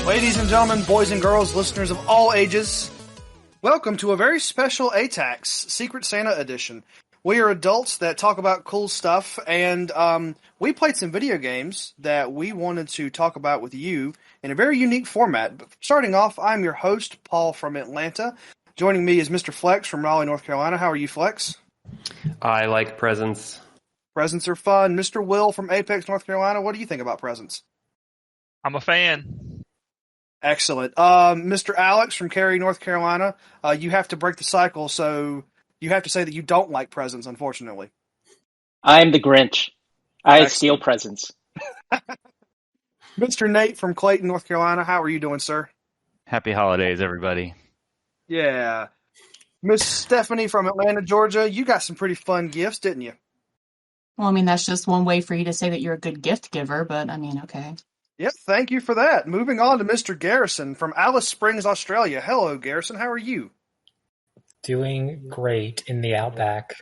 Ladies and gentlemen, boys and girls, listeners of all ages, welcome to a very special ATACS Secret Santa edition. We are adults that talk about cool stuff, and we played some video games that we wanted to talk about with you in a very unique format. But starting off, I'm your host, Paul from Atlanta. Joining me is Mr. Flex from Raleigh, North Carolina. How are you, Flex? I like presents. Presents are fun. Mr. Will from Apex, North Carolina. What do you think about presents? I'm a fan. Excellent. Mr. Alex from Cary, North Carolina, you have to break the cycle, so you have to say that you don't like presents, unfortunately. I'm the Grinch. I Excellent. steal presents. Mr. Nate from Clayton, North Carolina, how are you doing, sir? Happy holidays, everybody. Yeah. Miss Stephanie from Atlanta, Georgia, you got some pretty fun gifts, didn't you? Well, I mean, that's just one way for you to say that you're a good gift giver, but I mean, okay. Yep, thank you for that. Moving on to Mr. Garrison from Alice Springs, Australia. Hello, Garrison. How are you? Doing great in the Outback.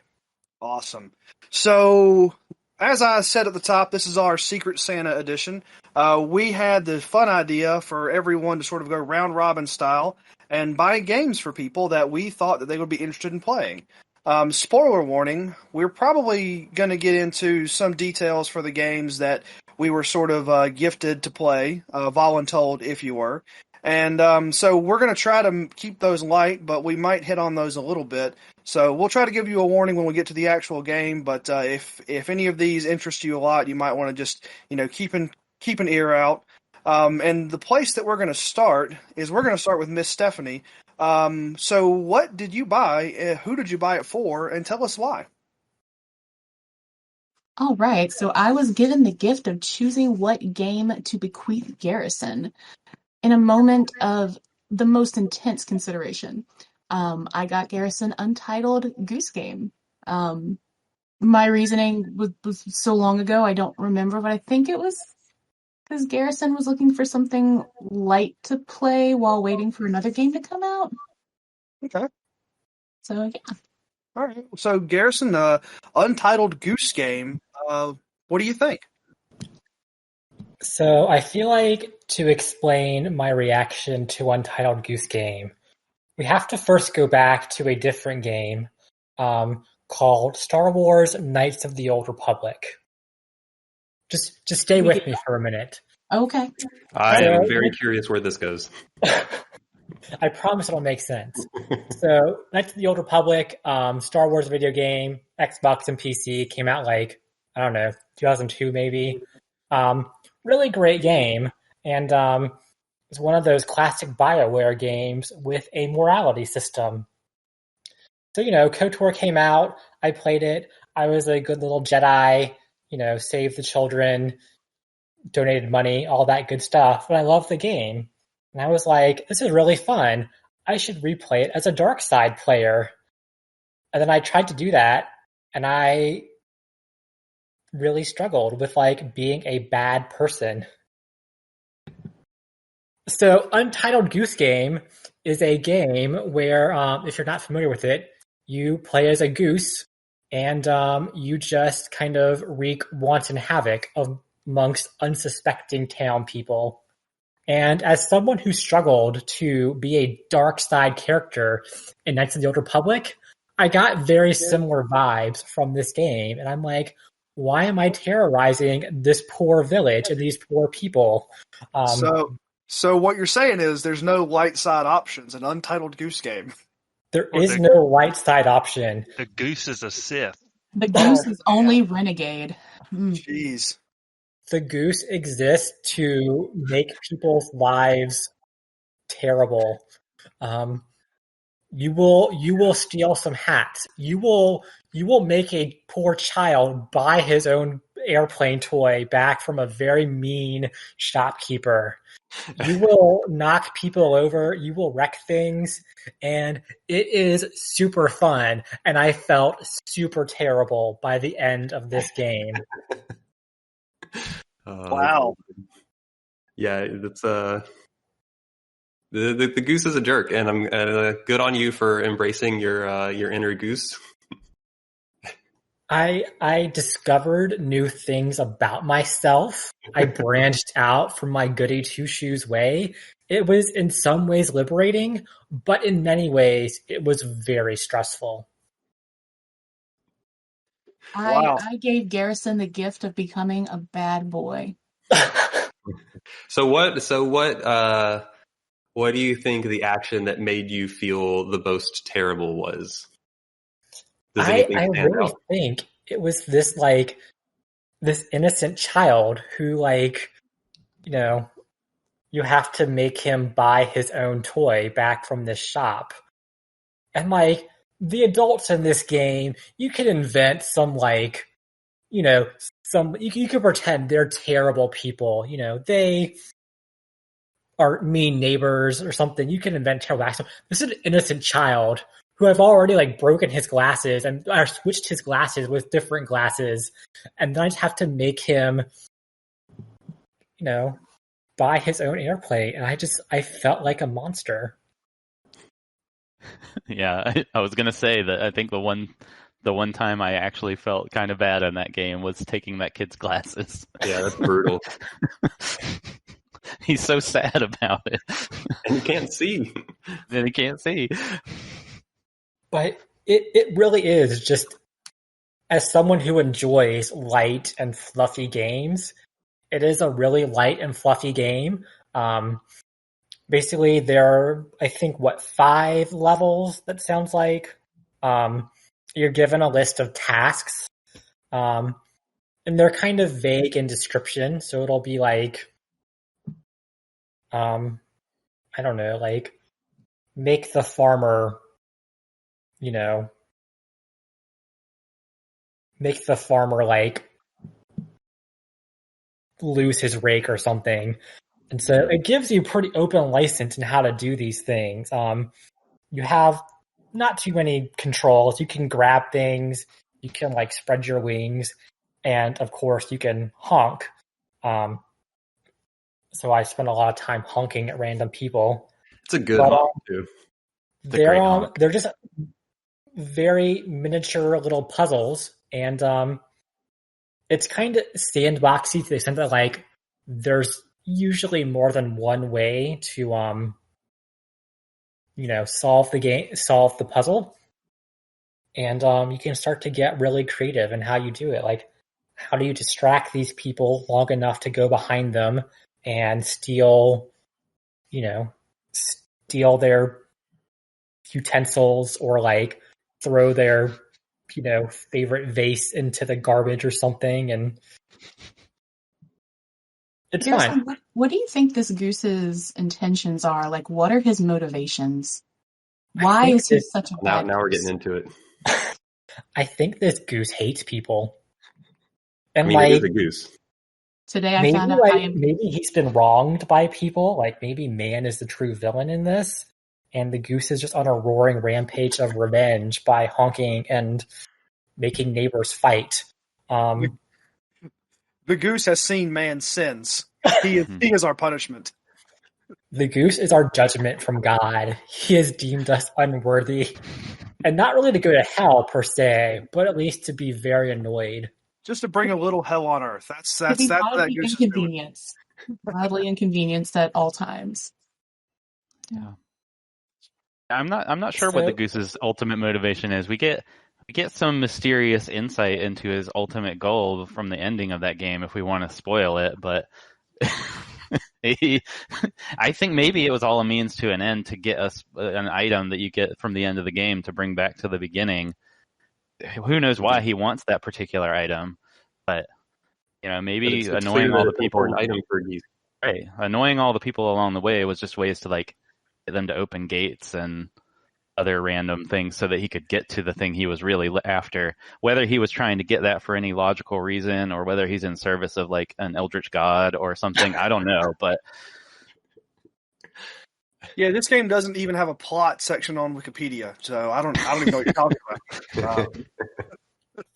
Awesome. So, as I said at the top, this is our Secret Santa edition. We had the fun idea for everyone to sort of go round-robin style and buy games for people that we thought that they would be interested in playing. Spoiler warning, we're probably going to get into some details for the games that we were sort of gifted to play, voluntold if you were. And so we're going to try to keep those light, but we might hit on those a little bit. So we'll try to give you a warning when we get to the actual game, but if any of these interest you a lot, you might want to just keep an ear out. And the place that we're going to start is we're going to start with Miss Stephanie. So what did you buy? Who did you buy it for? And tell us why. All right, so I was given the gift of choosing what game to bequeath Garrison in a moment of the most intense consideration. I got Garrison Untitled Goose Game. My reasoning was so long ago, I don't remember, but I think it was because Garrison was looking for something light to play while waiting for another game to come out. Okay. So, yeah. All right. So, Garrison, Untitled Goose Game, what do you think? So I feel like to explain my reaction to Untitled Goose Game, we have to first go back to a different game called Star Wars Knights of the Old Republic. Just stay with me for a minute. Okay. I am very curious where this goes. I promise it'll make sense. So, Knights of the Old Republic, Star Wars video game, Xbox and PC, came out 2002 maybe. Really great game, and it's one of those classic BioWare games with a morality system. So, KOTOR came out, I played it, I was a good little Jedi, saved the children, donated money, all that good stuff, but I loved the game. And I was like, this is really fun. I should replay it as a dark side player. And then I tried to do that, and I really struggled with being a bad person. So Untitled Goose Game is a game where, if you're not familiar with it, you play as a goose, and you just kind of wreak wanton havoc amongst unsuspecting town people. And as someone who struggled to be a dark side character in Knights of the Old Republic, I got very similar vibes from this game. And I'm like, why am I terrorizing this poor village and these poor people? So what you're saying is there's no light side options in Untitled Goose Game. There is no light side option. The goose is a Sith. The goose is only Renegade. Jeez. The goose exists to make people's lives terrible. You will steal some hats. You will make a poor child buy his own airplane toy back from a very mean shopkeeper. You will knock people over, you will wreck things, and it is super fun. And I felt super terrible by the end of this game. Wow. Yeah, that's the Goose is a jerk, and I'm good on you for embracing your inner Goose. I discovered new things about myself. I branched out from my goody two shoes way. It was in some ways liberating, but in many ways it was very stressful. Wow. I gave Garrison the gift of becoming a bad boy. So what do you think the action that made you feel the most terrible was? Does anything I stand really out? think it was this innocent child who you have to make him buy his own toy back from this shop. And the adults in this game, you can invent some you can pretend they're terrible people. They are mean neighbors or something. You can invent terrible actions. This is an innocent child who have already broken his glasses and or switched his glasses with different glasses, and then I just have to make him, buy his own airplane, and I felt like a monster. Yeah, I was gonna say that I think the one time I actually felt kind of bad in that game was taking that kid's glasses. Yeah, that's brutal. He's so sad about it. And he can't see. And he can't see. But it really is just, as someone who enjoys light and fluffy games, it is a really light and fluffy game. Basically, there are, I think, 5 levels, that sounds like. You're given a list of tasks, and they're kind of vague in description, so it'll be I don't know, make the farmer, lose his rake or something. And so it gives you pretty open license in how to do these things. You have not too many controls. You can grab things, you can spread your wings, and of course you can honk. So I spent a lot of time honking at random people. It's a good honk too. They're just very miniature little puzzles, and it's kind of sandboxy to the extent that there's usually more than one way to solve the puzzle, and you can start to get really creative in how you do it. How do you distract these people long enough to go behind them and steal their utensils, or throw their favorite vase into the garbage or something, and it's Garrison, fine. what do you think this Goose's intentions are? What are his motivations? Why is he such a bad Now we're goose? getting into it. I think this goose hates people. And it is a goose. Today I found out maybe he's been wronged by people. Maybe man is the true villain in this, and the goose is just on a roaring rampage of revenge by honking and making neighbors fight. The goose has seen man's sins. He is our punishment. The goose is our judgment from God. He has deemed us unworthy, and not really to go to hell per se, but at least to be very annoyed. Just to bring a little hell on earth. That's that goose is doing. Mildly inconvenienced at all times. Yeah. I'm not sure what the Goose's ultimate motivation is. We get some mysterious insight into his ultimate goal from the ending of that game if we want to spoil it, but I think maybe it was all a means to an end to get us an item that you get from the end of the game to bring back to the beginning. Who knows why he wants that particular item, but maybe annoying all the people. An item for Geese. Right, annoying all the people along the way was just ways to get them to open gates and other random things so that he could get to the thing he was really after. Whether he was trying to get that for any logical reason or whether he's in service of like an eldritch god or something, I don't know. But Yeah, this game doesn't even have a plot section on Wikipedia, so I don't even know what you're talking about.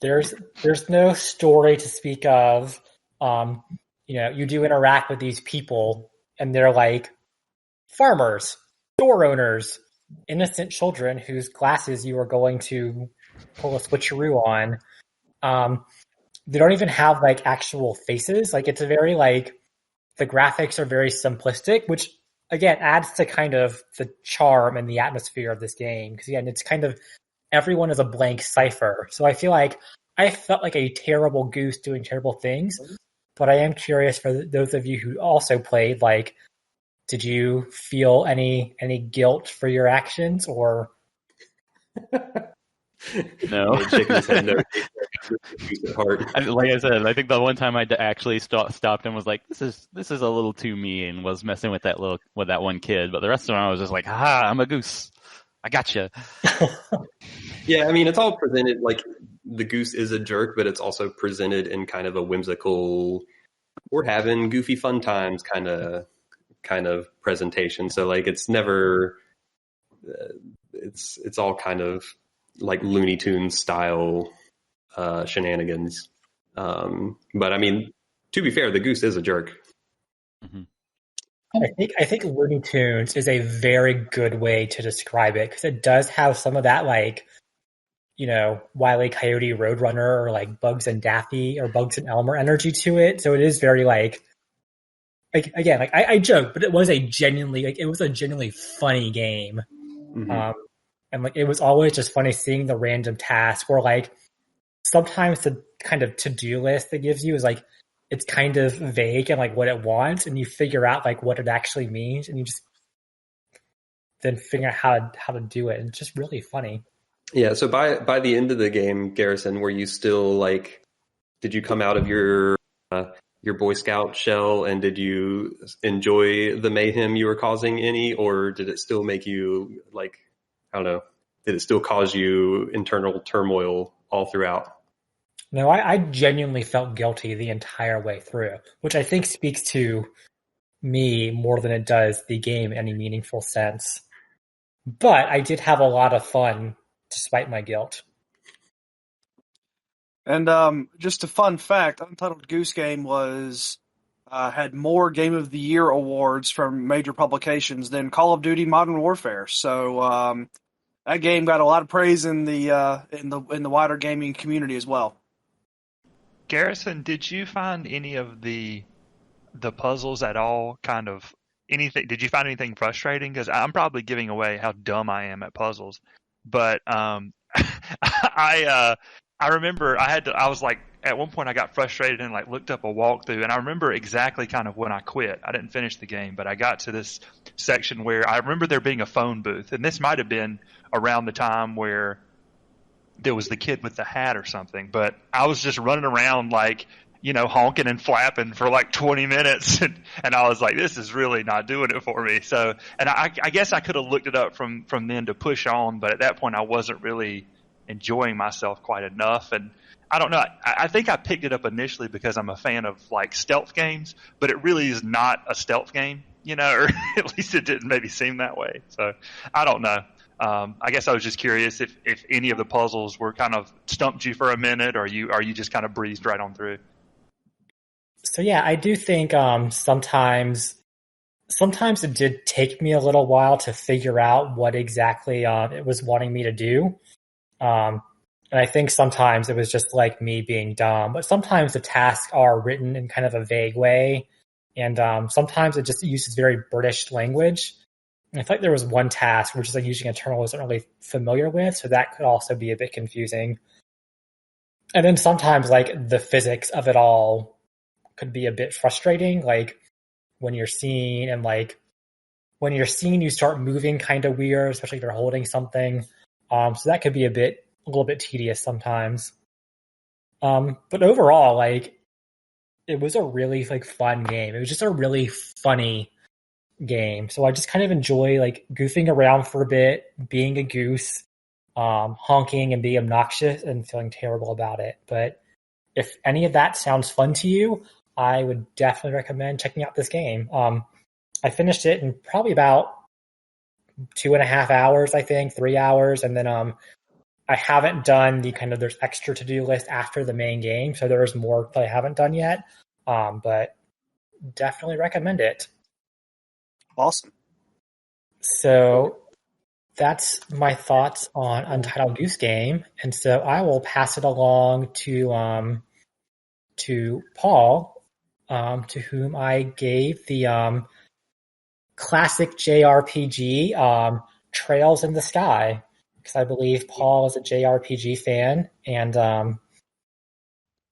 There's no story to speak of. You do interact with these people, and they're like farmers, store owners, innocent children whose glasses you are going to pull a switcheroo on. They don't even have like actual faces. Like it's a very like the graphics are very simplistic, which again adds to kind of the charm and the atmosphere of this game. Because again, it's kind of everyone is a blank cipher. So I feel like I felt like a terrible Goose doing terrible things. But I am curious for those of you who also played, like, did you feel any guilt for your actions or? no. Shaking his head, no. Like I said, I think the one time I actually stopped and was like, "This is a little too mean," was messing with that one kid. But the rest of them, I was just like, "Ha! I'm a Goose. I gotcha." Yeah, I mean, it's all presented like the Goose is a jerk, but it's also presented in kind of a whimsical, we're having goofy fun times kind of presentation. So like, it's never, it's all kind of like Looney Tunes style shenanigans. But I mean, to be fair, the Goose is a jerk. Mm-hmm. I think Looney Tunes is a very good way to describe it because it does have some of that like, Wile E. Coyote Roadrunner or like Bugs and Daffy or Bugs and Elmer energy to it. So it is very like again, like I joke, but it was a genuinely funny game. Mm-hmm. And like it was always just funny seeing the random task or like sometimes the kind of to-do list that gives you is like it's kind of vague and like what it wants, and you figure out like what it actually means, and you just then figure out how to do it, and it's just really funny. Yeah. So by the end of the game, Garrison, were you still like, did you come out of your Boy Scout shell, and did you enjoy the mayhem you were causing any, or did it still make you like, I don't know, did it still cause you internal turmoil all throughout? No, I genuinely felt guilty the entire way through, which I think speaks to me more than it does the game in any meaningful sense. But I did have a lot of fun despite my guilt. And just a fun fact, Untitled Goose Game was had more Game of the Year awards from major publications than Call of Duty Modern Warfare. So that game got a lot of praise in the wider gaming community as well. Garrison, did you find any of the puzzles at all kind of anything? Did you find anything frustrating? Because I'm probably giving away how dumb I am at puzzles, but I remember I was like at one point I got frustrated and like looked up a walkthrough, and I remember exactly kind of when I quit. I didn't finish the game, but I got to this section where I remember there being a phone booth, and this might have been around the time where there was the kid with the hat or something, but I was just running around like, honking and flapping for like 20 minutes. And I was like, this is really not doing it for me. So, and I guess I could have looked it up from then to push on, but at that point I wasn't really enjoying myself quite enough. And I don't know. I think I picked it up initially because I'm a fan of like stealth games, but it really is not a stealth game, or at least it didn't maybe seem that way. So I don't know. I guess I was just curious if any of the puzzles were kind of stumped you for a minute, or you just kind of breezed right on through. So yeah, I do think sometimes it did take me a little while to figure out what exactly it was wanting me to do. And I think sometimes it was just like me being dumb, but sometimes the tasks are written in kind of a vague way, and sometimes it just uses very British language. I feel like there was one task which is like using a term I wasn't really familiar with, so that could also be a bit confusing. And then sometimes like the physics of it all could be a bit frustrating, like when you're seeing you start moving kind of weird, especially if you're holding something. So that could be a little bit tedious sometimes. But overall, like it was a really like fun game. It was just a really funny game. So I just kind of enjoy like goofing around for a bit, being a goose, honking and being obnoxious and feeling terrible about it. But if any of that sounds fun to you, I would definitely recommend checking out this game. I finished it in probably about 2.5 hours, I think, 3 hours, and then I haven't done the kind of there's extra to do list after the main game, so there's more that I haven't done yet. But definitely recommend it. Awesome. So that's my thoughts on Untitled Goose Game, and so I will pass it along to Paul, to whom I gave the classic JRPG Trails in the Sky, because I believe Paul is a JRPG fan, and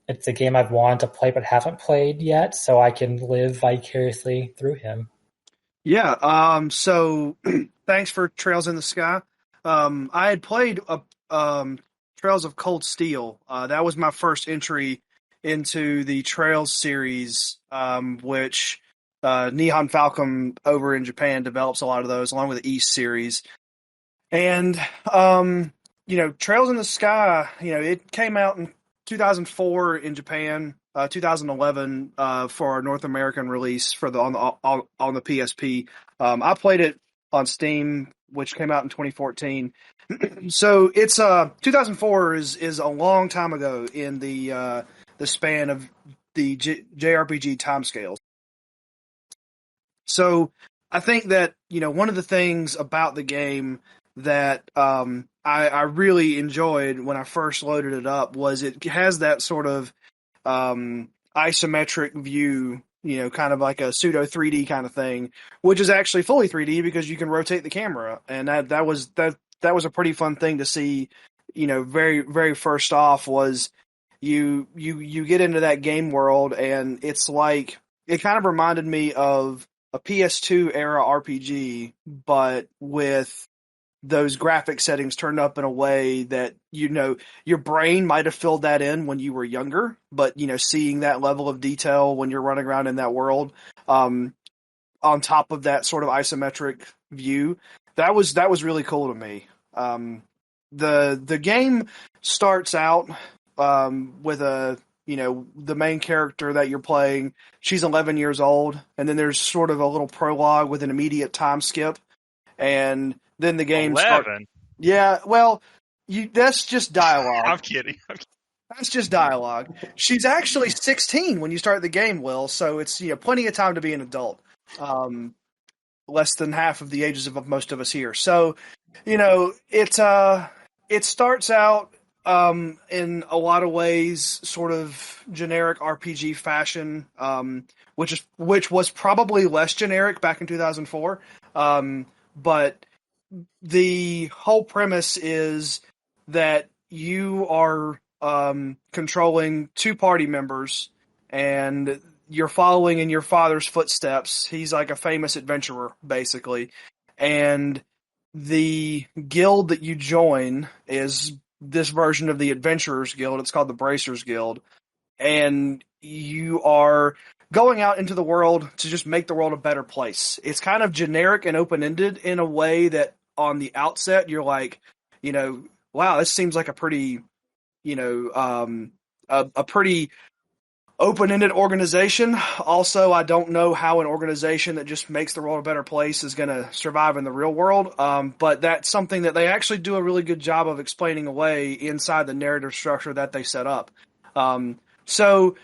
it's a game I've wanted to play but haven't played yet, so I can live vicariously through him. Yeah. So thanks for Trails in the Sky. I had played Trails of Cold Steel. That was my first entry into the Trails series, which Nihon Falcom over in Japan develops a lot of those, along with the East series. And Trails in the Sky, it came out in 2004 in Japan, 2011 for our North American release for on the PSP. I played it on Steam, which came out in 2014. So it's 2004 is a long time ago in the span of the JRPG timescales. So I think that one of the things about the game that I really enjoyed when I first loaded it up was it has that sort of isometric view, kind of like a pseudo 3D kind of thing, which is actually fully 3D because you can rotate the camera, and that was a pretty fun thing to see. Very very first off was you get into that game world, and it's like it kind of reminded me of a PS2 era RPG, but with those graphic settings turned up in a way that your brain might have filled that in when you were younger, but seeing that level of detail when you're running around in that world, on top of that sort of isometric view, that was really cool to me. The game starts out with the main character that you're playing. She's 11 years old, and then there's sort of a little prologue with an immediate time skip, and then the game 11? Yeah, well, that's just dialogue. I'm kidding. That's just dialogue. She's actually 16 when you start the game, Will, so it's plenty of time to be an adult. Less than half of the ages of most of us here. So, it starts out in a lot of ways sort of generic RPG fashion, which was probably less generic back in 2004. But the whole premise is that you are controlling two party members, and you're following in your father's footsteps. He's like a famous adventurer, basically. And the guild that you join is this version of the Adventurers Guild. It's called the Bracers Guild. And you are going out into the world to just make the world a better place. It's kind of generic and open-ended in a way that on the outset you're like, wow, this seems like a pretty, a pretty open-ended organization. Also, I don't know how an organization that just makes the world a better place is going to survive in the real world. But that's something that they actually do a really good job of explaining away inside the narrative structure that they set up. So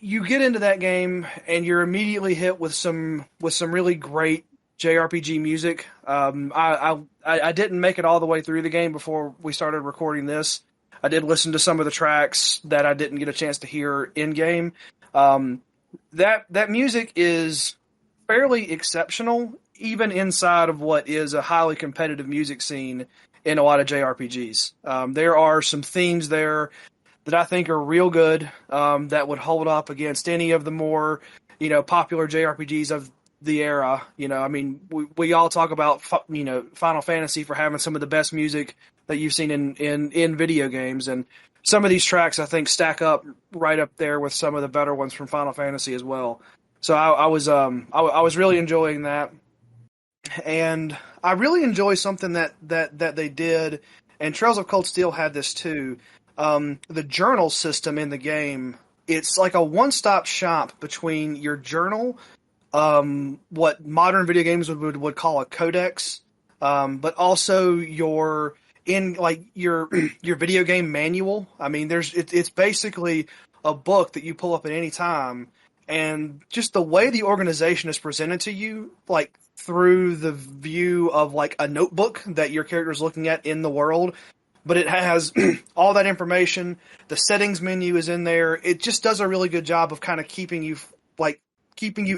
you get into that game and you're immediately hit with some really great JRPG music. I didn't make it all the way through the game before we started recording this. I did listen to some of the tracks that I didn't get a chance to hear in game. That music is fairly exceptional, even inside of what is a highly competitive music scene in a lot of JRPGs. There are some themes there that I think are real good, that would hold up against any of the more, popular JRPGs of the era. We all talk about, Final Fantasy for having some of the best music that you've seen in video games. And some of these tracks, I think, stack up right up there with some of the better ones from Final Fantasy as well. So I was really enjoying that, and I really enjoy something that they did, and Trails of Cold Steel had this too. The journal system in the game, it's like a one-stop shop between your journal, what modern video games would call a codex, but also your your video game manual. I mean, it's basically a book that you pull up at any time, and just the way the organization is presented to you, like through the view of like a notebook that your character is looking at in the world, but it has all that information. The settings menu is in there. It just does a really good job of kind of keeping you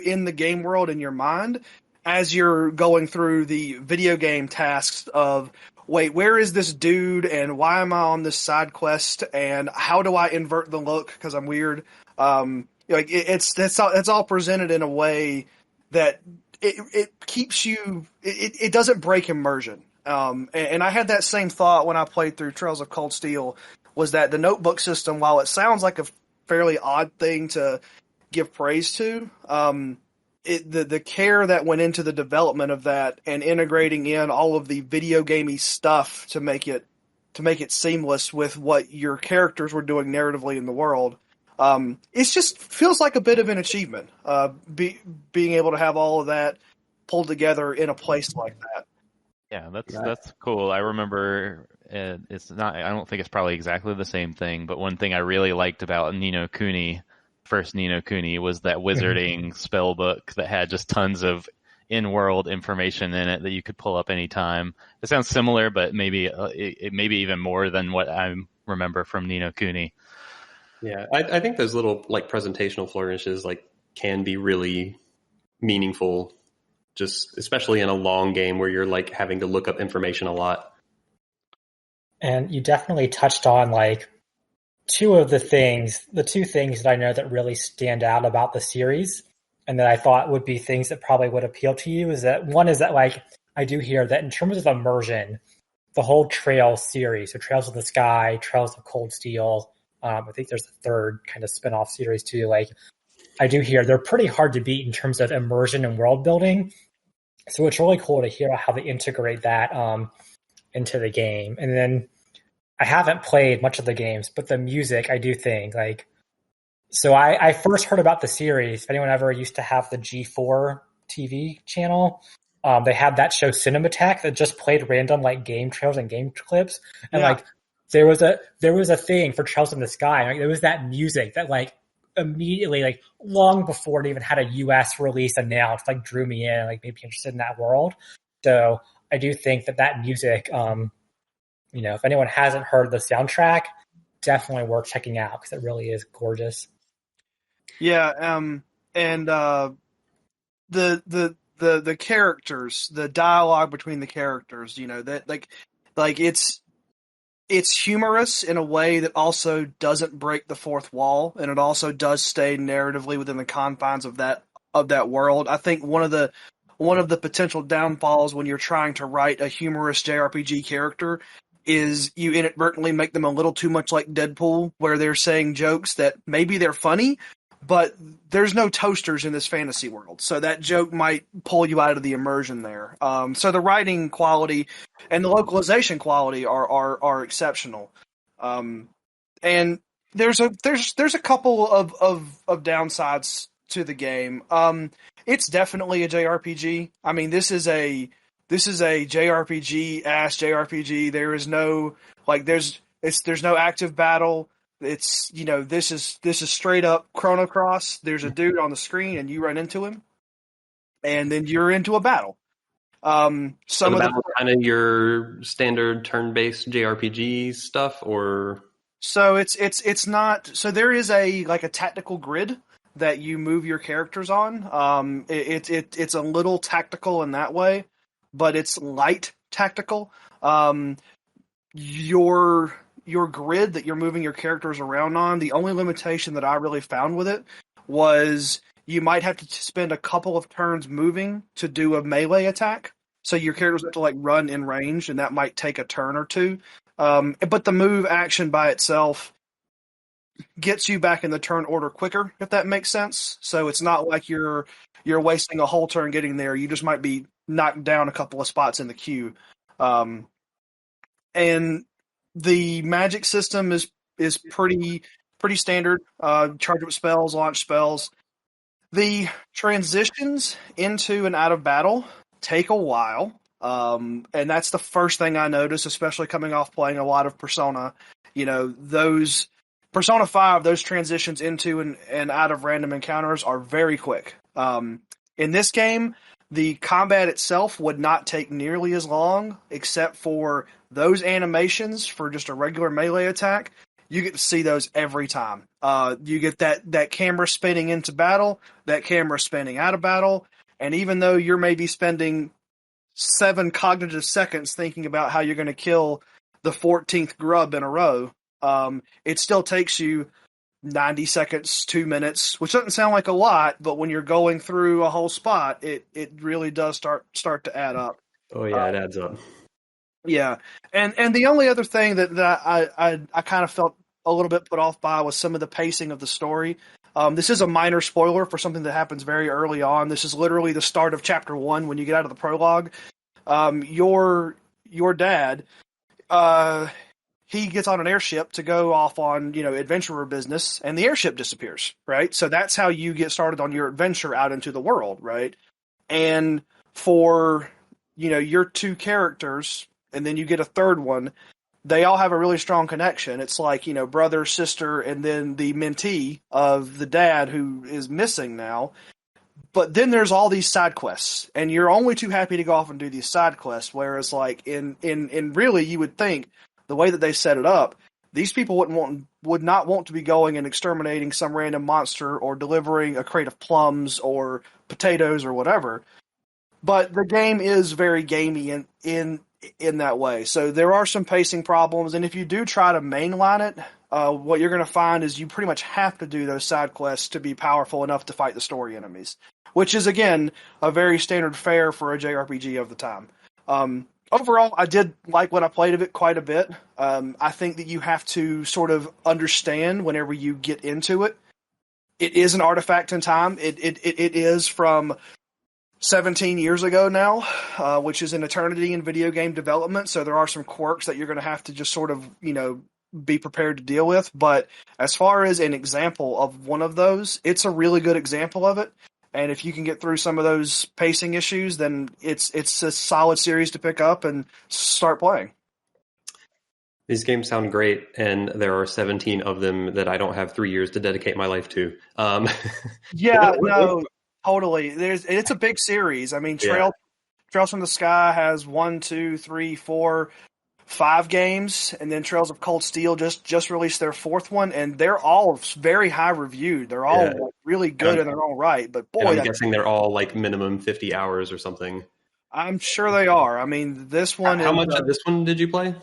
in the game world in your mind as you're going through the video game tasks of, wait, where is this dude and why am I on this side quest and how do I invert the look because I'm weird. That's all presented in a way that it keeps you. It doesn't break immersion. And I had that same thought when I played through Trails of Cold Steel, was that the notebook system, while it sounds like a fairly odd thing to give praise to, the care that went into the development of that and integrating in all of the video gamey stuff to make it seamless with what your characters were doing narratively in the world. It just feels like a bit of an achievement, being able to have all of that pulled together in a place like that. Yeah, that's cool. I remember it's not. I don't think it's probably exactly the same thing, but one thing I really liked about Ni no Kuni, first Ni no Kuni, was that wizarding spell book that had just tons of in-world information in it that you could pull up anytime. It sounds similar, but maybe maybe even more than what I remember from Ni no Kuni. Yeah, I think those little like presentational flourishes like can be really meaningful, just especially in a long game where you're like having to look up information a lot. And you definitely touched on like the two things that I know that really stand out about the series and that I thought would be things that probably would appeal to you is that one is that like I do hear that in terms of immersion, the whole Trails series, so Trails of the Sky, Trails of Cold Steel, I think there's a third kind of spin-off series too. Like I do hear they're pretty hard to beat in terms of immersion and world building. So it's really cool to hear how they integrate that into the game. And then I haven't played much of the games, but the music, I do think, like, so I first heard about the series. If anyone ever used to have the G4 TV channel, they had that show Cinematech that just played random like game trailers and game clips. And like there was a thing for Trails in the Sky. Like, there was that music that like immediately, like long before it even had a US release announced, like drew me in, like made me interested in that world. So I do think that music, if anyone hasn't heard the soundtrack, definitely worth checking out because it really is gorgeous. Yeah, and the characters, the dialogue between the characters, that like it's humorous in a way that also doesn't break the fourth wall, and it also does stay narratively within the confines of that world. I think one of the potential downfalls when you're trying to write a humorous JRPG character is you inadvertently make them a little too much like Deadpool, where they're saying jokes that maybe they're funny, but there's no toasters in this fantasy world, so that joke might pull you out of the immersion there. So the writing quality and the localization quality are exceptional. And there's a couple of downsides to the game. It's definitely a JRPG. I mean, this is a JRPG ass JRPG. There is no there's no active battle. It's this is straight up Chrono Cross. There's a dude on the screen and you run into him, and then you're into a battle. So the battle kind of your standard turn-based JRPG stuff, or so it's not. So there is a tactical grid that you move your characters on. It's a little tactical in that way, but it's light tactical. Your grid that you're moving your characters around on, the only limitation that I really found with it was you might have to spend a couple of turns moving to do a melee attack. So your characters have to run in range, and that might take a turn or two. But the move action by itself gets you back in the turn order quicker, if that makes sense. So it's not like you're wasting a whole turn getting there. You just might be knocked down a couple of spots in the queue. And the magic system is pretty standard. Charge up spells, launch spells. The transitions into and out of battle take a while. And that's the first thing I noticed, especially coming off playing a lot of Persona. Those Persona 5, those transitions into and out of random encounters are very quick. In this game, the combat itself would not take nearly as long, except for those animations for just a regular melee attack. You get to see those every time. You get that camera spinning into battle, that camera spinning out of battle, and even though you're maybe spending 7 cognitive seconds thinking about how you're going to kill the 14th grub in a row, it still takes you 90 seconds, 2 minutes, which doesn't sound like a lot, but when you're going through a whole spot, it really does start to add up. Oh yeah, it adds up. Yeah, and the only other thing that I kind of felt a little bit put off by was some of the pacing of the story. This is a minor spoiler for something that happens very early on. This is literally the start of chapter 1 when you get out of the prologue. Your dad, he gets on an airship to go off on, adventurer business, and the airship disappears, right? So that's how you get started on your adventure out into the world, right? And for, your 2 characters, and then you get a third one, they all have a really strong connection. It's like, brother, sister, and then the mentee of the dad who is missing now. But then there's all these side quests, and you're only too happy to go off and do these side quests, whereas like in really you would think the way that they set it up, these people would not want to be going and exterminating some random monster or delivering a crate of plums or potatoes or whatever. But the game is very gamey in that way. So there are some pacing problems, and if you do try to mainline it, what you're going to find is you pretty much have to do those side quests to be powerful enough to fight the story enemies, which is, again, a very standard fare for a JRPG of the time. Overall, I did like what I played of it quite a bit. I think that you have to sort of understand whenever you get into it. It is an artifact in time. It is from 17 years ago now, which is an eternity in video game development. So there are some quirks that you're going to have to just sort of, be prepared to deal with. But as far as an example of one of those, it's a really good example of it. And if you can get through some of those pacing issues, then it's a solid series to pick up and start playing. These games sound great, and there are 17 of them that I don't have 3 years to dedicate my life to. Yeah, no, totally. It's a big series. I mean, Trails from the Sky has 1, 2, 3, 4, 5 games, and then Trails of Cold Steel just released their 4th one, and they're all very high reviewed. They're all really good in their own right. But boy, I'm guessing they're all like minimum 50 hours or something. I'm sure they are. I mean, this one. How much of this one did you play?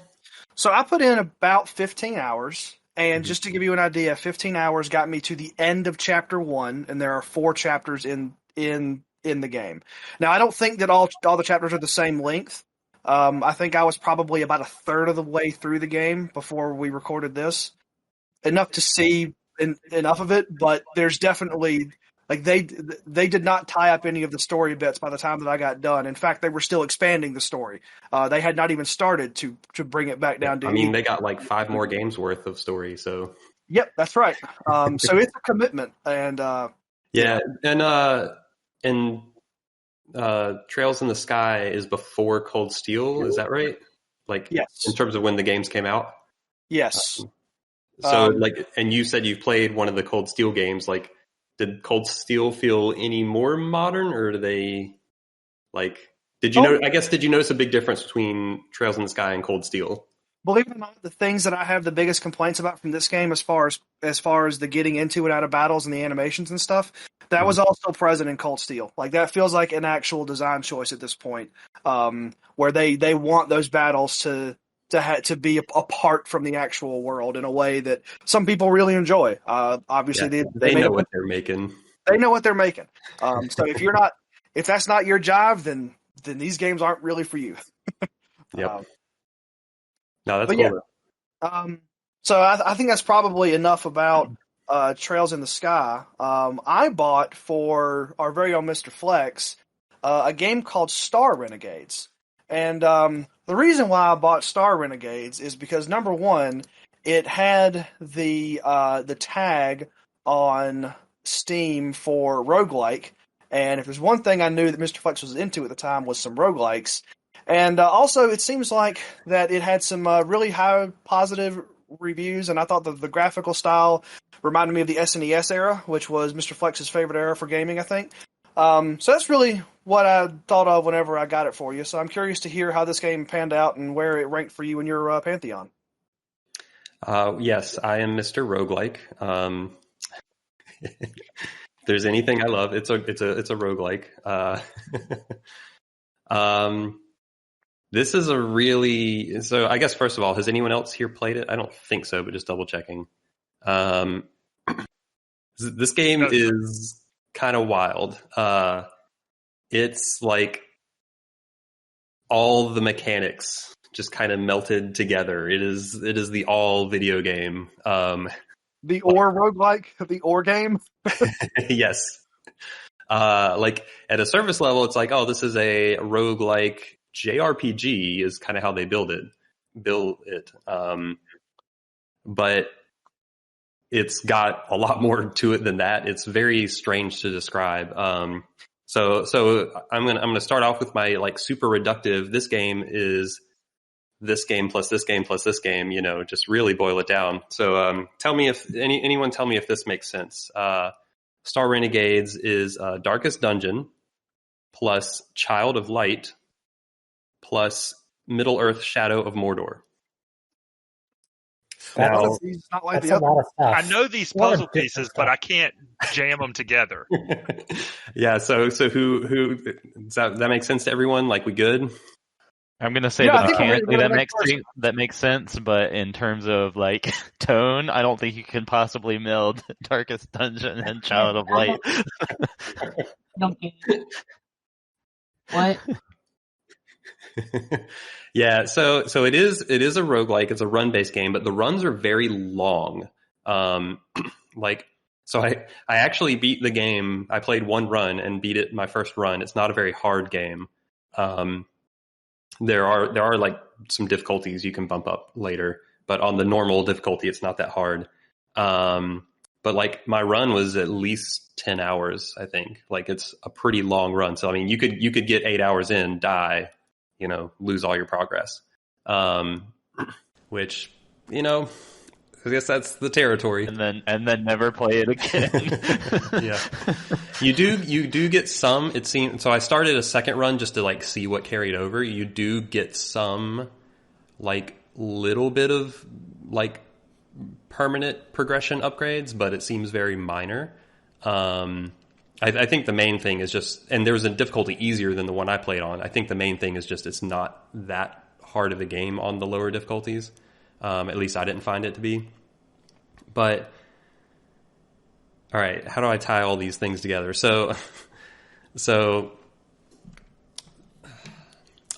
So I put in about 15 hours, and just to give you an idea, 15 hours got me to the end of chapter 1, and there are 4 chapters in the game. Now, I don't think that all the chapters are the same length. I think I was probably about a third of the way through the game before we recorded this. Enough to see enough of it, but there's definitely like they did not tie up any of the story bits by the time that I got done. In fact, they were still expanding the story. They had not even started to bring it back down to. I mean, they got like 5 more games worth of story. So. Yep, that's right. So it's a commitment, and and Trails in the Sky is before Cold Steel. Is that right? Like, yes. In terms of when the games came out. Yes. And you said you played one of the Cold Steel games. Like, did Cold Steel feel any more modern, or do they Did you know? I guess did you notice a big difference between Trails in the Sky and Cold Steel? Believe it or not, the things that I have the biggest complaints about from this game, as far as the getting into and out of battles and the animations and stuff, that was also present in Cold Steel. Like, that feels like an actual design choice at this point, where they want those battles to be apart from the actual world in a way that some people really enjoy. Obviously, they know what they're making. They know what they're making. So if that's not your jive, then these games aren't really for you. Yep. No, that's cool. Yeah. So I think that's probably enough about Trails in the Sky. I bought for our very own Mr. Flex a game called Star Renegades. And the reason why I bought Star Renegades is because, number one, it had the tag on Steam for roguelike. And if there's one thing I knew that Mr. Flex was into at the time was some roguelikes. And also, it seems like that it had some really high positive reviews, and I thought the graphical style reminded me of the SNES era, which was Mr. Flex's favorite era for gaming, I think. So that's really what I thought of whenever I got it for you. So I'm curious to hear how this game panned out and where it ranked for you in your Pantheon. Yes, I am Mr. Roguelike. If there's anything I love, it's a roguelike. This is a really, so I guess first of all, has anyone else here played it? I don't think so, but just double checking. This game is kind of wild. It's like all the mechanics just kind of melted together. It is the all video game. The Or roguelike, the Or game. Yes. Like at a surface level, it's like, oh, this is a roguelike JRPG is kind of how they build it. But it's got a lot more to it than that. It's very strange to describe. So I'm gonna start off with my like super reductive. This game is this game plus this game plus this game. You know, just really boil it down. So tell me if anyone tell me if this makes sense. Star Renegades is Darkest Dungeon plus Child of Light plus Middle Earth Shadow of Mordor. That's, That's a lot of stuff. I know these puzzle pieces, but I can't jam them together. Yeah. So who does that make sense to everyone? Like, we good? I'm gonna say that mechanically that makes sense, but in terms of like tone, I don't think you can possibly meld Darkest Dungeon and Child of Light. Don't get it. What? Yeah, so it is a roguelike. It's a run-based game, but the runs are very long. Like, so I actually beat the game. I played one run and beat it my first run. It's not a very hard game. There are like some difficulties you can bump up later, but on the normal difficulty, it's not that hard. But like my run was at least 10 hours, I think. Like, it's a pretty long run. So I mean, you could get 8 hours in, die, you know, lose all your progress. Which, you know, I guess that's the territory. And then never play it again. Yeah. You do get some, it seems. So I started a second run just to like see what carried over. You do get some like little bit of like permanent progression upgrades, but it seems very minor. I think the main thing is just, and there was a difficulty easier than the one I played on. I think the main thing is just it's not that hard of a game on the lower difficulties. At least I didn't find it to be. But, all right, how do I tie all these things together? So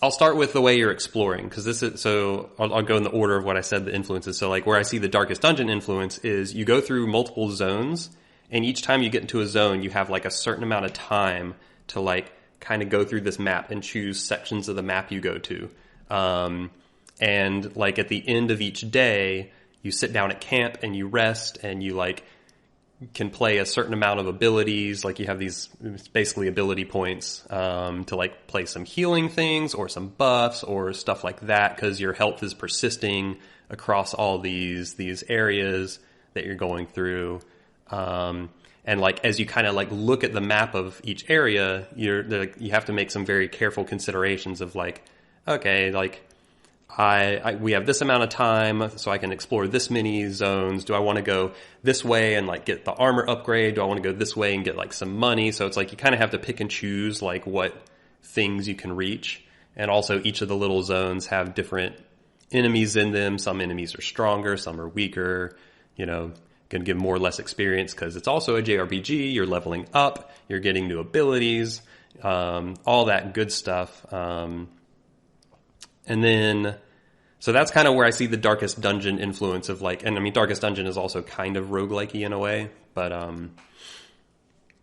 I'll start with the way you're exploring, because this is, so I'll go in the order of what I said the influences. So like where I see the Darkest Dungeon influence is you go through multiple zones, and each time you get into a zone, you have like a certain amount of time to like kind of go through this map and choose sections of the map you go to. And like at the end of each day, you sit down at camp and you rest, and you like can play a certain amount of abilities. Like you have these basically ability points to like play some healing things or some buffs or stuff like that, because your health is persisting across all these areas that you're going through. And like as you kind of like look at the map of each area, you have to make some very careful considerations of like, okay, like we have this amount of time, so I can explore this many zones. Do I want to go this way and like get the armor upgrade? Do I want to go this way and get like some money? So it's like you kind of have to pick and choose like what things you can reach. And also each of the little zones have different enemies in them. Some enemies are stronger, some are weaker, you know, going to give more or less experience because it's also a JRPG. You're leveling up, you're getting new abilities, all that good stuff. And then So that's kind of where I see the Darkest Dungeon influence of like, and I mean, Darkest Dungeon is also kind of roguelike-y in a way, but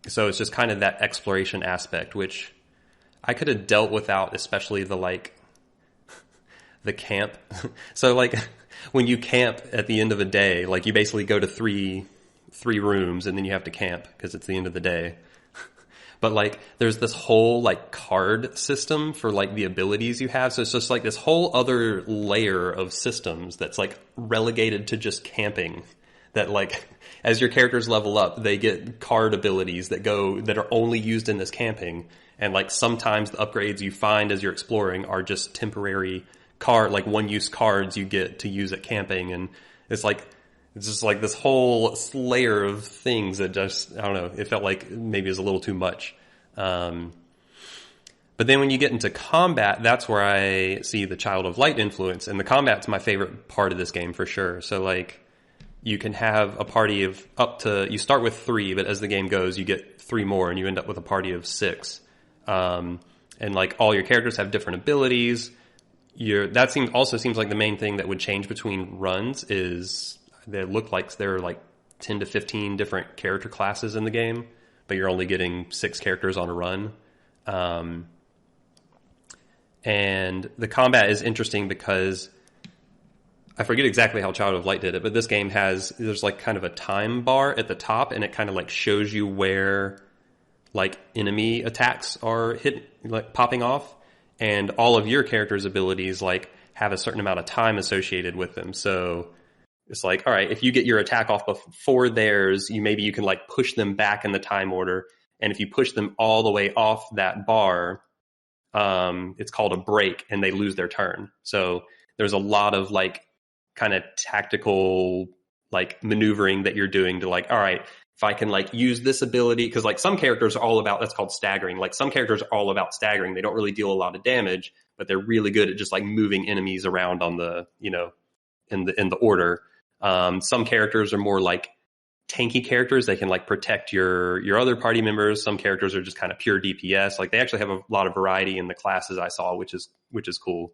so it's just kind of that exploration aspect, which I could have dealt without, especially the camp. So like when you camp at the end of a day, like you basically go to three rooms and then you have to camp because it's the end of the day. But like there's this whole like card system for like the abilities you have. So it's just like this whole other layer of systems that's like relegated to just camping, that like as your characters level up, they get card abilities that are only used in this camping. And like sometimes the upgrades you find as you're exploring are just temporary like one use cards you get to use at camping. And it's just like this whole layer of things that just, I don't know, it felt like maybe it was a little too much. But then when you get into combat, that's where I see the Child of Light influence, and the combat's my favorite part of this game for sure. So like you can have a party of you start with 3, but as the game goes, you get 3 more and you end up with a party of 6. And like all your characters have different abilities. Also seems like the main thing that would change between runs is there are like 10 to 15 different character classes in the game, but you're only getting 6 characters on a run. And the combat is interesting because I forget exactly how Child of Light did it, but this game there's like kind of a time bar at the top, and it kind of like shows you where like enemy attacks are popping off, and all of your character's abilities like have a certain amount of time associated with them. So it's like, all right, if you get your attack off before theirs, you can like push them back in the time order. And if you push them all the way off that bar, it's called a break, and they lose their turn. So there's a lot of like kind of tactical like maneuvering that you're doing to like, all right, if I can like use this ability, because like some characters are all about, that's called staggering. Like some characters are all about staggering. They don't really deal a lot of damage, but they're really good at just like moving enemies around on the, in the order. Some characters are more like tanky characters. They can like protect your other party members. Some characters are just kind of pure DPS. Like they actually have a lot of variety in the classes I saw, which is cool.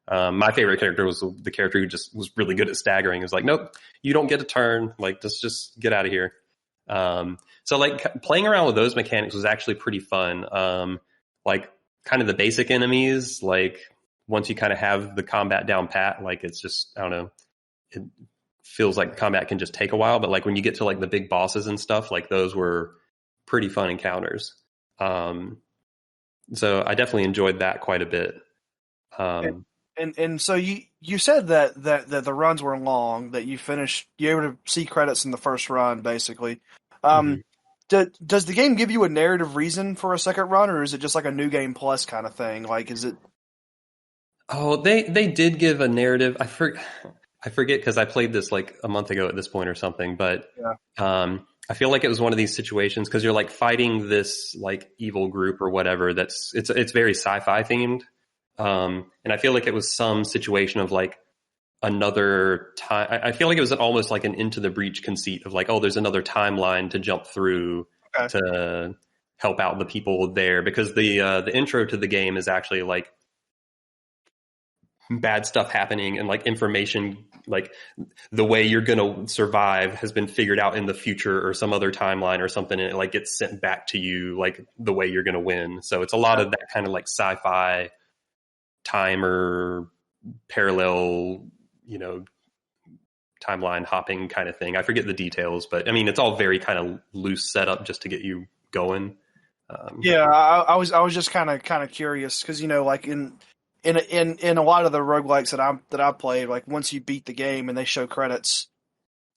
My favorite character was the character who just was really good at staggering. It was like, nope, you don't get a turn. Like, just get out of here. So like playing around with those mechanics was actually pretty fun. Like kind of the basic enemies, like once you kind of have the combat down pat, like it's just, I don't know, it feels like combat can just take a while. But like when you get to like the big bosses and stuff, like those were pretty fun encounters. So I definitely enjoyed that quite a bit. And so you said that the runs were long, that you were able to see credits in the first run, basically. Does the game give you a narrative reason for a second run, or is it just like a new game plus kind of thing? Like, is it? Oh, they did give a narrative. I forget because I played this like a month ago at this point or something, but yeah. I feel like it was one of these situations because you're like fighting this like evil group or whatever. It's very sci-fi themed. And I feel like it was some situation of like another time. I feel like it was almost like an Into the Breach conceit of like, oh, there's another timeline to jump through to help out the people there, because the intro to the game is actually like bad stuff happening, and like information, like the way you're going to survive has been figured out in the future or some other timeline or something, and it like gets sent back to you like the way you're going to win. So it's a lot of that kind of like sci-fi time or parallel, timeline hopping kind of thing. I forget the details, but I mean, it's all very kind of loose setup just to get you going. I was just kind of curious because like in a lot of the roguelikes that I played, like once you beat the game and they show credits,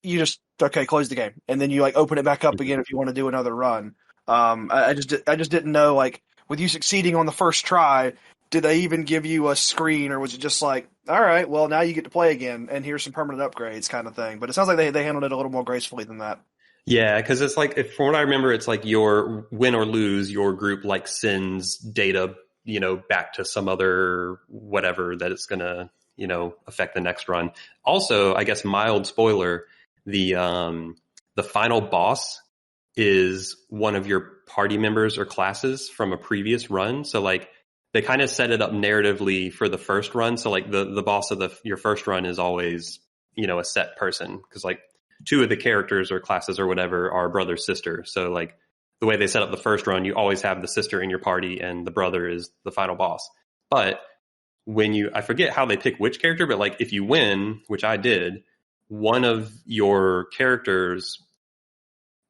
you just close the game, and then you like open it back up again if you want to do another run. I just didn't know, like with you succeeding on the first try, did they even give you a screen, or was it just like, all right, well, now you get to play again, and here's some permanent upgrades kind of thing? But it sounds like they handled it a little more gracefully than that. Yeah, because it's like, from what I remember, it's like your win or lose, your group like sends data, back to some other whatever that it's going to, affect the next run. Also, I guess mild spoiler, the final boss is one of your party members or classes from a previous run. So like, they kind of set it up narratively for the first run. So like the boss of your first run is always, a set person, because like 2 of the characters or classes or whatever are brother sister. So like the way they set up the first run, you always have the sister in your party and the brother is the final boss. But I forget how they pick which character, but like if you win, which I did, one of your characters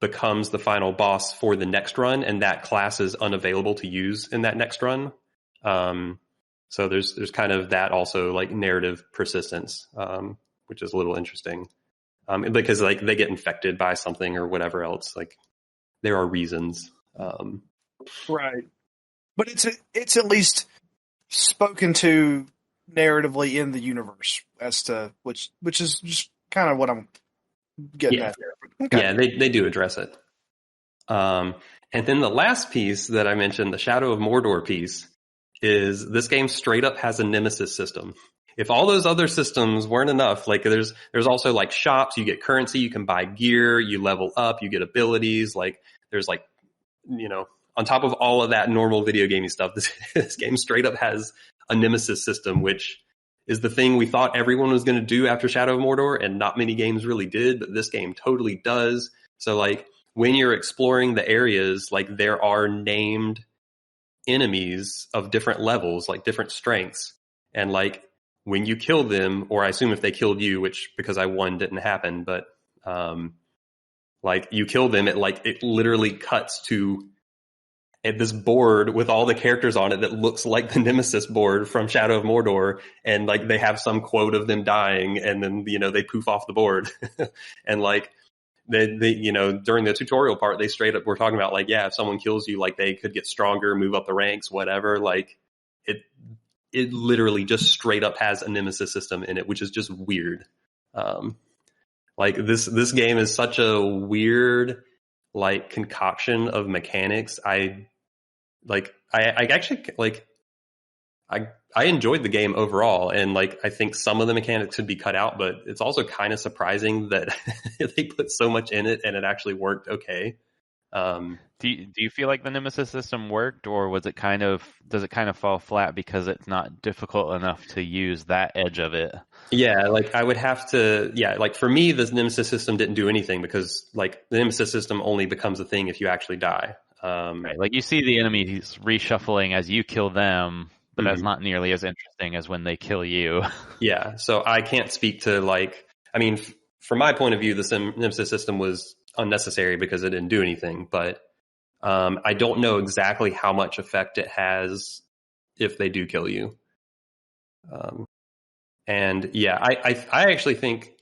becomes the final boss for the next run, and that class is unavailable to use in that next run. So there's kind of that also, like narrative persistence, which is a little interesting, because like they get infected by something or whatever else. Like there are reasons, right? But it's at least spoken to narratively in the universe as to which is just kind of what I'm getting at there. Okay. Yeah, they do address it. And then the last piece that I mentioned, the Shadow of Mordor piece, is this game straight up has a nemesis system. If all those other systems weren't enough, like there's also like shops, you get currency, you can buy gear, you level up, you get abilities, like there's like, on top of all of that normal video gaming stuff, this game straight up has a nemesis system, which is the thing we thought everyone was going to do after Shadow of Mordor, and not many games really did, but this game totally does. So like when you're exploring the areas, like there are named enemies of different levels, like different strengths. And like when you kill them, or I assume if they killed you, which because I won didn't happen, but like you kill them, it literally cuts to this board with all the characters on it that looks like the Nemesis board from Shadow of Mordor, and like they have some quote of them dying, and then they poof off the board. And like they during the tutorial part, they straight up were talking about like, yeah, if someone kills you, like they could get stronger, move up the ranks, whatever. Like it literally just straight up has a nemesis system in it, which is just weird. Like this game is such a weird like concoction of mechanics. I enjoyed the game overall, and like I think some of the mechanics could be cut out, but it's also kind of surprising that they put so much in it and it actually worked okay. Do you feel like the nemesis system worked, or does it kind of fall flat because it's not difficult enough to use that edge of it? Yeah, like I would have to. Yeah, like for me, the nemesis system didn't do anything because like the nemesis system only becomes a thing if you actually die. Right, like you see the enemies reshuffling as you kill them, but that's not nearly as interesting as when they kill you. Yeah, so I can't speak to like. I mean, from my point of view, the nemesis system was unnecessary because it didn't do anything, but I don't know exactly how much effect it has if they do kill you. And yeah, I actually think,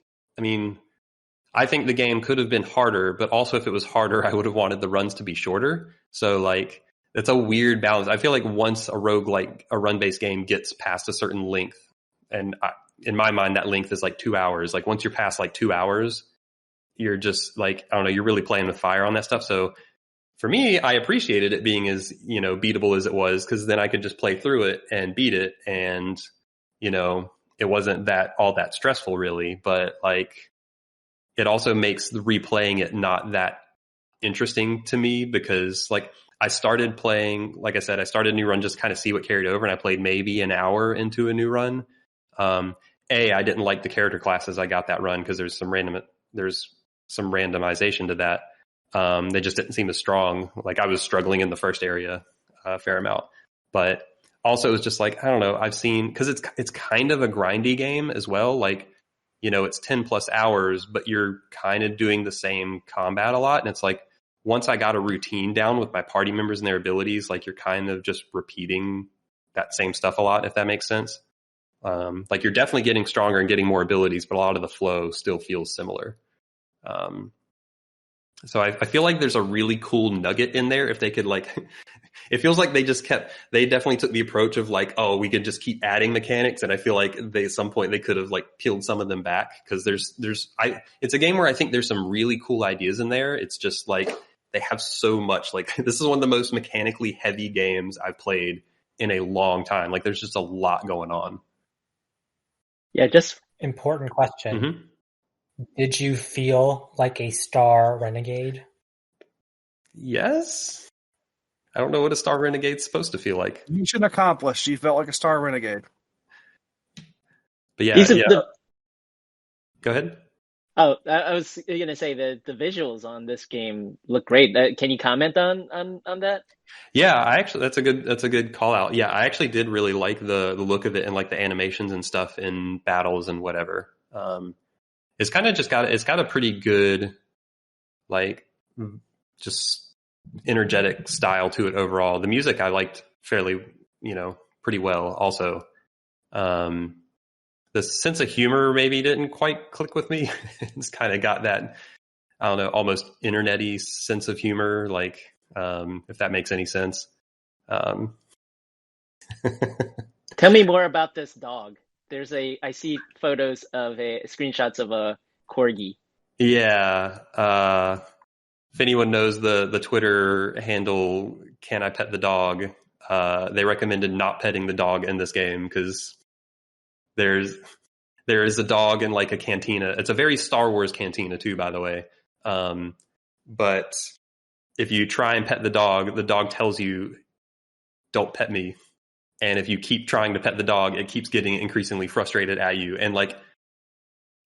I think the game could have been harder, but also if it was harder, I would have wanted the runs to be shorter. So like, it's a weird balance. I feel like once a run-based game gets past a certain length, and in my mind, that length is like 2 hours. Like once you're past like 2 hours, you're just like, I don't know, you're really playing with fire on that stuff. So for me, I appreciated it being as, beatable as it was, because then I could just play through it and beat it. And, it wasn't all that stressful really, but like it also makes the replaying it not that interesting to me, because like I started playing, like I said, I started a new run just kind of see what carried over, and I played maybe an hour into a new run. I didn't like the character classes I got that run because there's some randomization to that. They just didn't seem as strong. Like I was struggling in the first area a fair amount, but also it was just like, I don't know, I've seen, because it's kind of a grindy game as well. Like, it's 10 plus hours, but you're kind of doing the same combat a lot. And it's like, once I got a routine down with my party members and their abilities, like you're kind of just repeating that same stuff a lot, if that makes sense. Like you're definitely getting stronger and getting more abilities, but a lot of the flow still feels similar. So I feel like there's a really cool nugget in there if they could like, it feels like they definitely took the approach of like, oh, we could just keep adding mechanics. And I feel like at some point they could have like peeled some of them back, because it's a game where I think there's some really cool ideas in there. It's just like, they have so much, like this is one of the most mechanically heavy games I've played in a long time. Like there's just a lot going on. Yeah, just important question. Mm-hmm. Did you feel like a star renegade? Yes. I don't know what a Star Renegade's supposed to feel like. Mission accomplished. You felt like a Star Renegade. But yeah, These are yeah. Go ahead. Oh, I was gonna say the visuals on this game look great. Can you comment on that? Yeah, I actually that's a good call out. Yeah, I actually did really like the look of it and like the animations and stuff in battles and whatever. It's kind of it's got a pretty good like just energetic style to it overall. The music I liked fairly, pretty well also. The sense of humor maybe didn't quite click with me. It's kind of got that, I don't know, almost internet-y sense of humor, like, if that makes any sense. Tell me more about this dog. I see photos of screenshots of a corgi. Yeah. If anyone knows the Twitter handle, Can I Pet the Dog? They recommended not petting the dog in this game because there is a dog in like a cantina. It's a very Star Wars cantina too, by the way. But if you try and pet the dog tells you, don't pet me. And if you keep trying to pet the dog, it keeps getting increasingly frustrated at you. And like,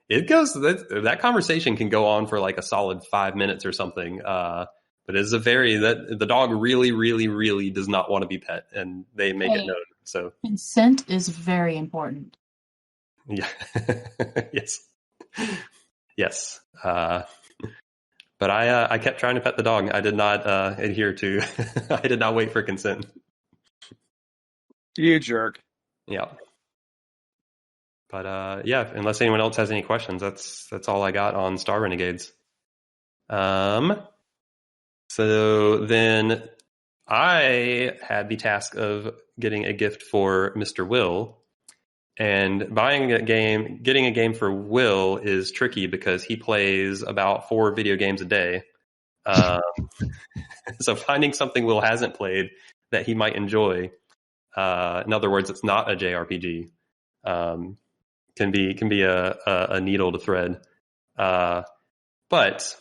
that conversation can go on for like a solid 5 minutes or something. But it's the dog really, really, really does not want to be pet, and they make it known. So consent is very important. Yeah. Yes. But I kept trying to pet the dog. I did not adhere to. I did not wait for consent. You jerk. Yeah. But yeah, unless anyone else has any questions, that's all I got on Star Renegades. So then I had the task of getting a gift for Mr. Will. And getting a game for Will is tricky because he plays about 4 video games a day. So finding something Will hasn't played that he might enjoy, in other words, it's not a JRPG, can be a needle to thread. But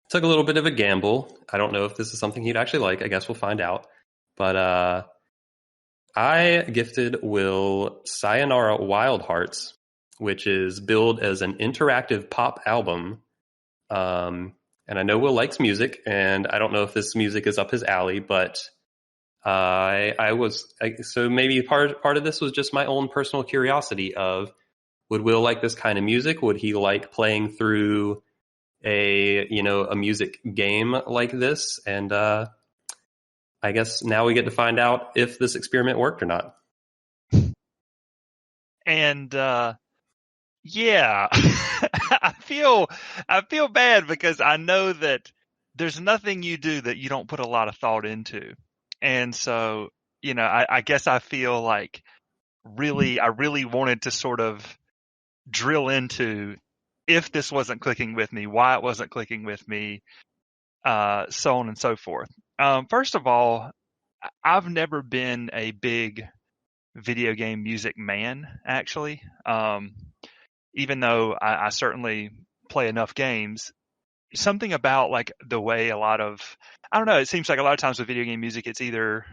took a little bit of a gamble. I don't know if this is something he'd actually like. I guess we'll find out. But I gifted Will Sayonara Wild Hearts, which is billed as an interactive pop album. And I know Will likes music, and I don't know if this music is up his alley, but so maybe part of this was just my own personal curiosity of, would Will like this kind of music? Would he like playing through a music game like this? And I guess now we get to find out if this experiment worked or not. And yeah, I feel bad because I know that there's nothing you do that you don't put a lot of thought into. And so, I guess I feel like I really wanted to sort of drill into if this wasn't clicking with me, why it wasn't clicking with me, so on and so forth. First of all, I've never been a big video game music man, actually. Even though I certainly play enough games, something about like the way I don't know, it seems like a lot of times with video game music, it's either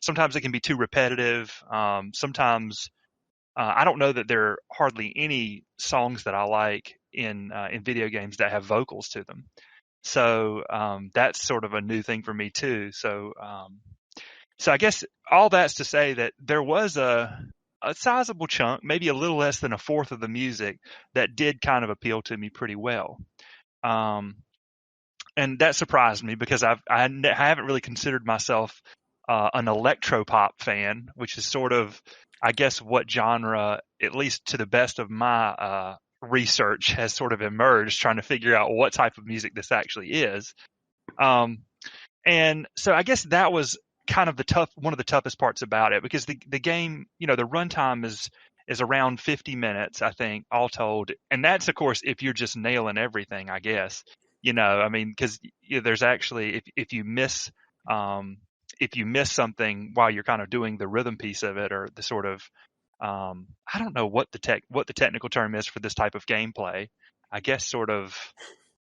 sometimes it can be too repetitive. Sometimes I don't know that there are hardly any songs that I like in video games that have vocals to them. So that's sort of a new thing for me too. So I guess all that's to say that there was a sizable chunk, maybe a little less than a fourth of the music that did kind of appeal to me pretty well. And that surprised me because I haven't really considered myself an electropop fan, which is sort of, I guess, what genre, at least to the best of my research, has sort of emerged, trying to figure out what type of music this actually is. And so I guess that was kind of one of the toughest parts about it, because the game, the runtime is around 50 minutes, I think, all told. And that's, of course, if you're just nailing everything, I guess, I mean, because there's actually, if you miss something while you're kind of doing the rhythm piece of it, or the sort of, I don't know what the technical term is for this type of gameplay. I guess sort of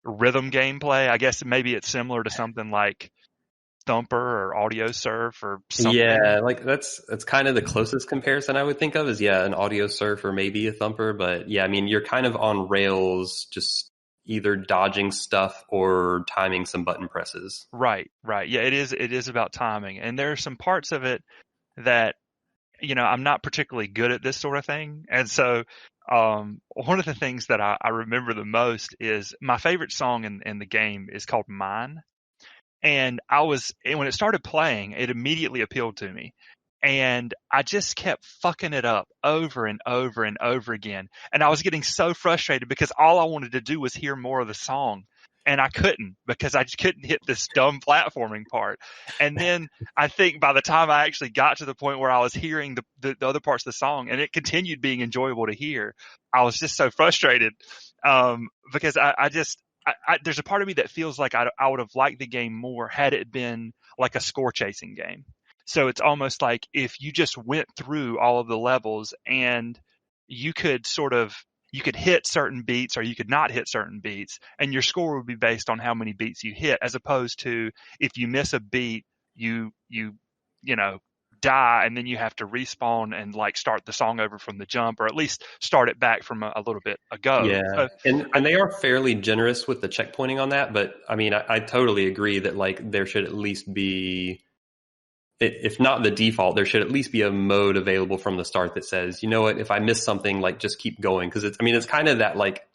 rhythm gameplay. I guess maybe it's similar to something like thumper or audio surf or something. Yeah, like that's kind of the closest comparison I would think of is an audio surf or maybe a thumper. But yeah, I mean, you're kind of on rails, just either dodging stuff or timing some button presses. Right. Yeah, it is about timing. And there are some parts of it that, I'm not particularly good at this sort of thing. And so one of the things that I remember the most is my favorite song in the game is called Mine. And when it started playing, it immediately appealed to me. And I just kept fucking it up over and over and over again. And I was getting so frustrated because all I wanted to do was hear more of the song. And I couldn't because I just couldn't hit this dumb platforming part. And then I think by the time I actually got to the point where I was hearing the other parts of the song and it continued being enjoyable to hear, I was just so frustrated because there's a part of me that feels like I would have liked the game more had it been like a score chasing game. So it's almost like if you just went through all of the levels and you could hit certain beats or you could not hit certain beats, and your score would be based on how many beats you hit, as opposed to if you miss a beat, you die and then you have to respawn and like start the song over from the jump, or at least start it back from a little bit ago. Yeah, so, and they are fairly generous with the checkpointing on that. But I mean, I totally agree that like there should at least be, if not the default, there should at least be a mode available from the start that says, you know what, if I miss something, like just keep going. Because it's kind of that like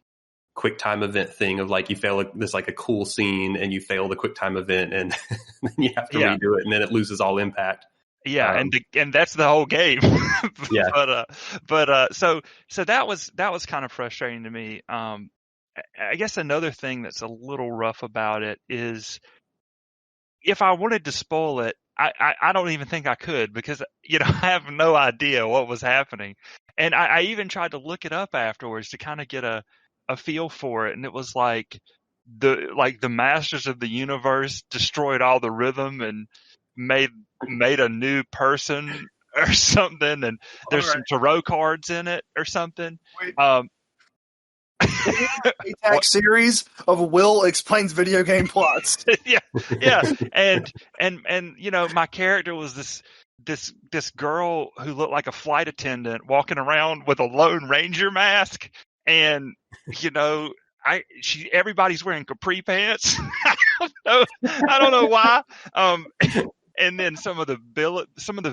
quick time event thing of like you fail this like a cool scene and you fail the quick time event and then you have to redo it and then it loses all impact. Yeah, and that's the whole game. Yeah. So that was kind of frustrating to me. I guess another thing that's a little rough about it is if I wanted to spoil it, I don't even think I could because I have no idea what was happening, and I even tried to look it up afterwards to kind of get a feel for it, and it was like the masters of the universe destroyed all the rhythm and made a new person or something, and there's some tarot cards in it or something. ATACS series of Will explains video game plots. yeah, and my character was this girl who looked like a flight attendant walking around with a Lone Ranger mask, and everybody's wearing capri pants. I don't know why. And then some of the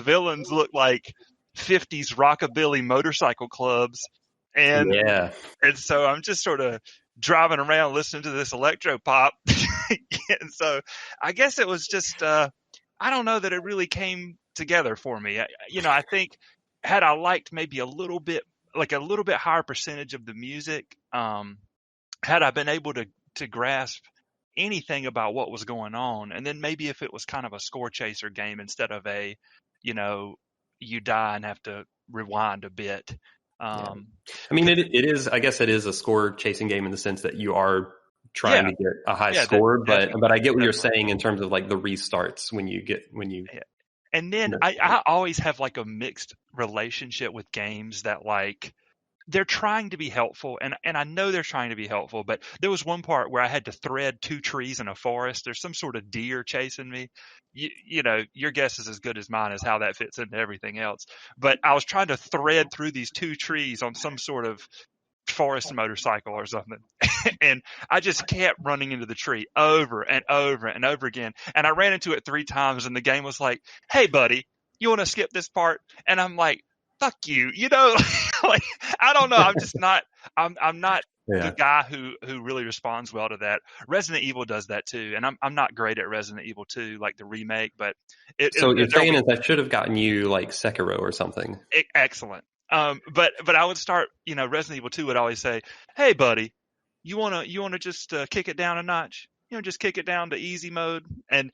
villains look like 50s rockabilly motorcycle clubs. And so I'm just sort of driving around listening to this electro pop. And so I guess it was just, I don't know that it really came together for me. I think had I liked maybe a little bit higher percentage of the music, had I been able to grasp anything about what was going on, and then maybe if it was kind of a score chaser game instead of a, you die and have to rewind a bit. I mean, it is. I guess it is a score chasing game in the sense that you are trying to get a high score, but I get what you're saying in terms of like the restarts when you. And then I always have like a mixed relationship with games that like they're trying to be helpful, and I know they're trying to be helpful, but there was one part where I had to thread 2 trees in a forest. There's some sort of deer chasing me. Your guess is as good as mine as how that fits into everything else. But I was trying to thread through these 2 trees on some sort of forest motorcycle or something. And I just kept running into the tree over and over and over again. And I ran into it 3 times, and the game was like, hey, buddy, you want to skip this part? And I'm like, fuck you, like, I don't know. I'm just not, I'm not the guy who really responds well to that. Resident Evil does that too. And I'm not great at Resident Evil 2, like the remake, but so you're saying is I should have gotten you like Sekiro or something. Excellent. But I would start, Resident Evil 2 would always say, hey buddy, you want to just kick it down a notch, just kick it down to easy mode. And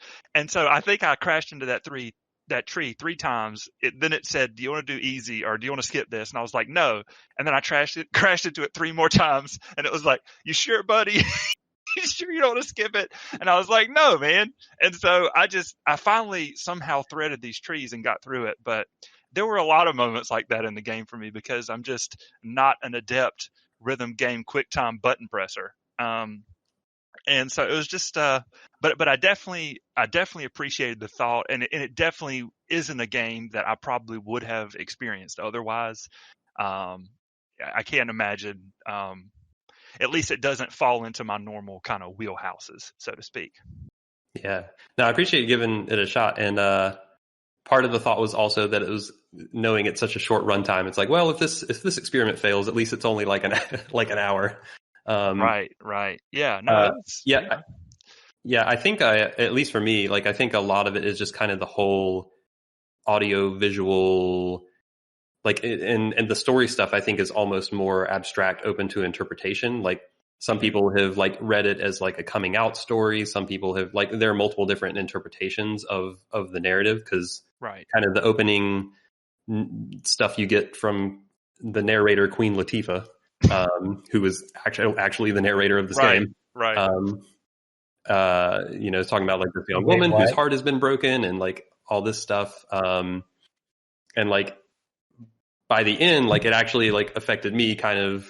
so I think I crashed into that tree 3 times. Then it said, do you want to do easy or do you want to skip this? And I was like, no. And then I crashed into it 3 more times. And it was like, you sure, buddy? You sure you don't want to skip it? And I was like, no, man. And so I finally somehow threaded these trees and got through it. But there were a lot of moments like that in the game for me because I'm just not an adept rhythm game quick time button presser. And so it was just, but I definitely appreciated the thought, and it definitely isn't a game that I probably would have experienced otherwise. I can't imagine. At least it doesn't fall into my normal kind of wheelhouses, so to speak. Yeah. No, I appreciate you giving it a shot. And part of the thought was also that it was knowing it's such a short runtime. It's like, well, if this experiment fails, at least it's only like an hour. Right. Yeah. No. Yeah. I think at least for me, like I think a lot of it is just kind of the whole audio visual, like, and the story stuff. I think is almost more abstract, open to interpretation. Like some people have like read it as like a coming out story. Some people have like there are multiple different interpretations of the narrative because kind of the opening stuff you get from the narrator Queen Latifah. Who was actually the narrator of this game. Right. Talking about like this young woman whose heart has been broken and like all this stuff. And like by the end, like it actually like affected me kind of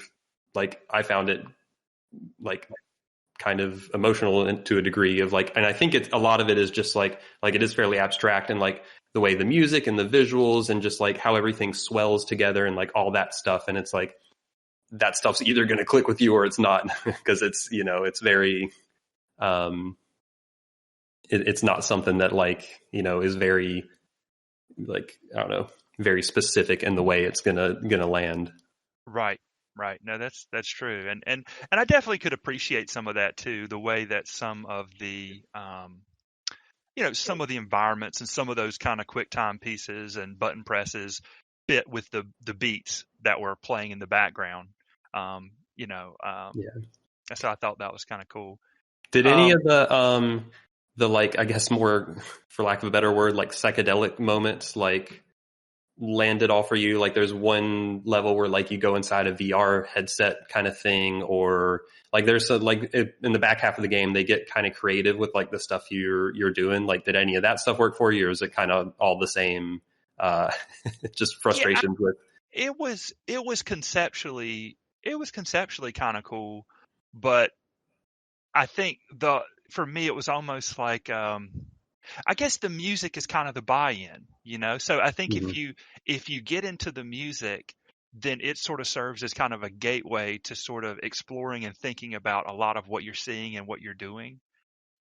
like I found it like kind of emotional to a degree of like, and I think a lot of it is just like it is fairly abstract and like the way the music and the visuals and just like how everything swells together and like all that stuff. And it's like, that stuff's either going to click with you or it's not because it's, it's very, it's not something that like, is very like, I don't know, very specific in the way it's going to land. Right. No, that's true. And I definitely could appreciate some of that too. The way that some of the, some of the environments and some of those kind of quick time pieces and button presses fit with the beats that were playing in the background. So I thought that was kind of cool. Did any of the like, I guess more, for lack of a better word, like psychedelic moments, like landed all for you? Like there's one level where like you go inside a VR headset kind of thing, or like there's like in the back half of the game, they get kind of creative with like the stuff you're doing. Like, did any of that stuff work for you, or is it kind of all the same? Just frustrations with it was conceptually kind of cool, but I think for me it was almost like I guess the music is kind of the buy-in, So I think if you get into the music, then it sort of serves as kind of a gateway to sort of exploring and thinking about a lot of what you're seeing and what you're doing.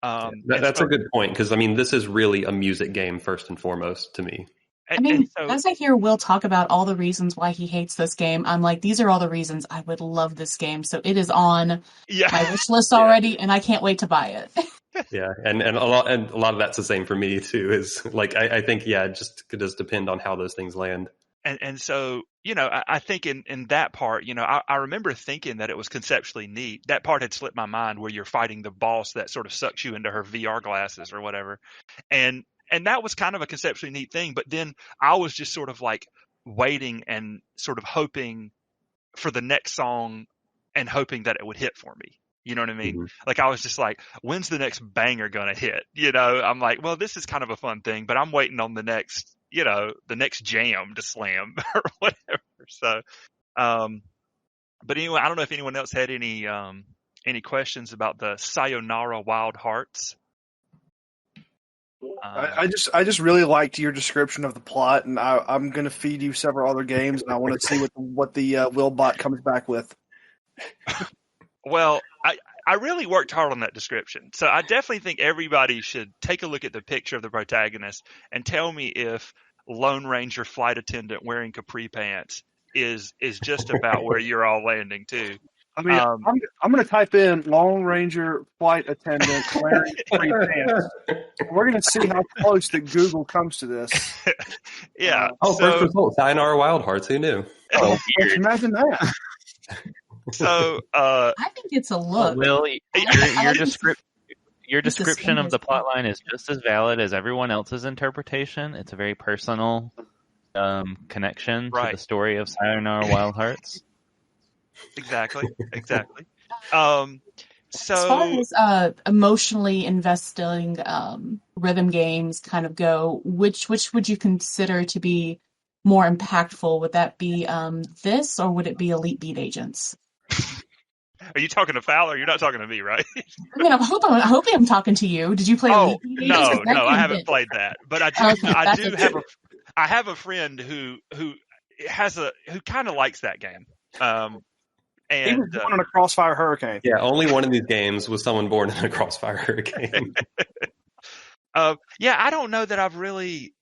That's a good point, because I mean this is really a music game first and forast to me. As I hear Will talk about all the reasons why he hates this game, I'm like, these are all the reasons I would love this game. So it is on my wish list already, and I can't wait to buy it. Yeah, and a lot of that's the same for me too. Is like I think it just does depend on how those things land. And so I think in that part, I remember thinking that it was conceptually neat. That part had slipped my mind where you're fighting the boss that sort of sucks you into her VR glasses or whatever, and that was kind of a conceptually neat thing. But then I was just sort of like waiting and sort of hoping for the next song and hoping that it would hit for me. You know what I mean? Mm-hmm. Like I was just like, when's the next banger going to hit? I'm like, well, this is kind of a fun thing, but I'm waiting on the next jam to slam or whatever. So, but anyway, I don't know if anyone else had any questions about the Sayonara Wild Hearts. I just really liked your description of the plot, and I'm going to feed you several other games, and I want to see what the Willbot comes back with. Well, I really worked hard on that description, so I definitely think everybody should take a look at the picture of the protagonist and tell me if Lone Ranger flight attendant wearing capri pants is just about where you're all landing too. I mean, I'm going to type in Lone Ranger flight attendant wearing capri pants. We're going to see how close that Google comes to this. Yeah. First result, Sayonara Wild Hearts. Who knew? Imagine that. So I think it's a look. Will, your description of the plotline is just as valid as everyone else's interpretation. It's a very personal connection to the story of Sayonara Wild Hearts. Exactly. So, as far as emotionally investing rhythm games kind of go, which would you consider to be more impactful? Would that be this, or would it be Elite Beat Agents? Are you talking to Fowler? You're not talking to me, right? I mean, I'm hoping I'm talking to you. Did you play Oh Legion Games? 'Cause no, that I game haven't hit. played that, but Okay, I that's do a have I have a friend who who kind of likes that game. He was And born in a crossfire hurricane. Yeah, only one of these games was someone born in a crossfire hurricane. yeah, I don't know that I've really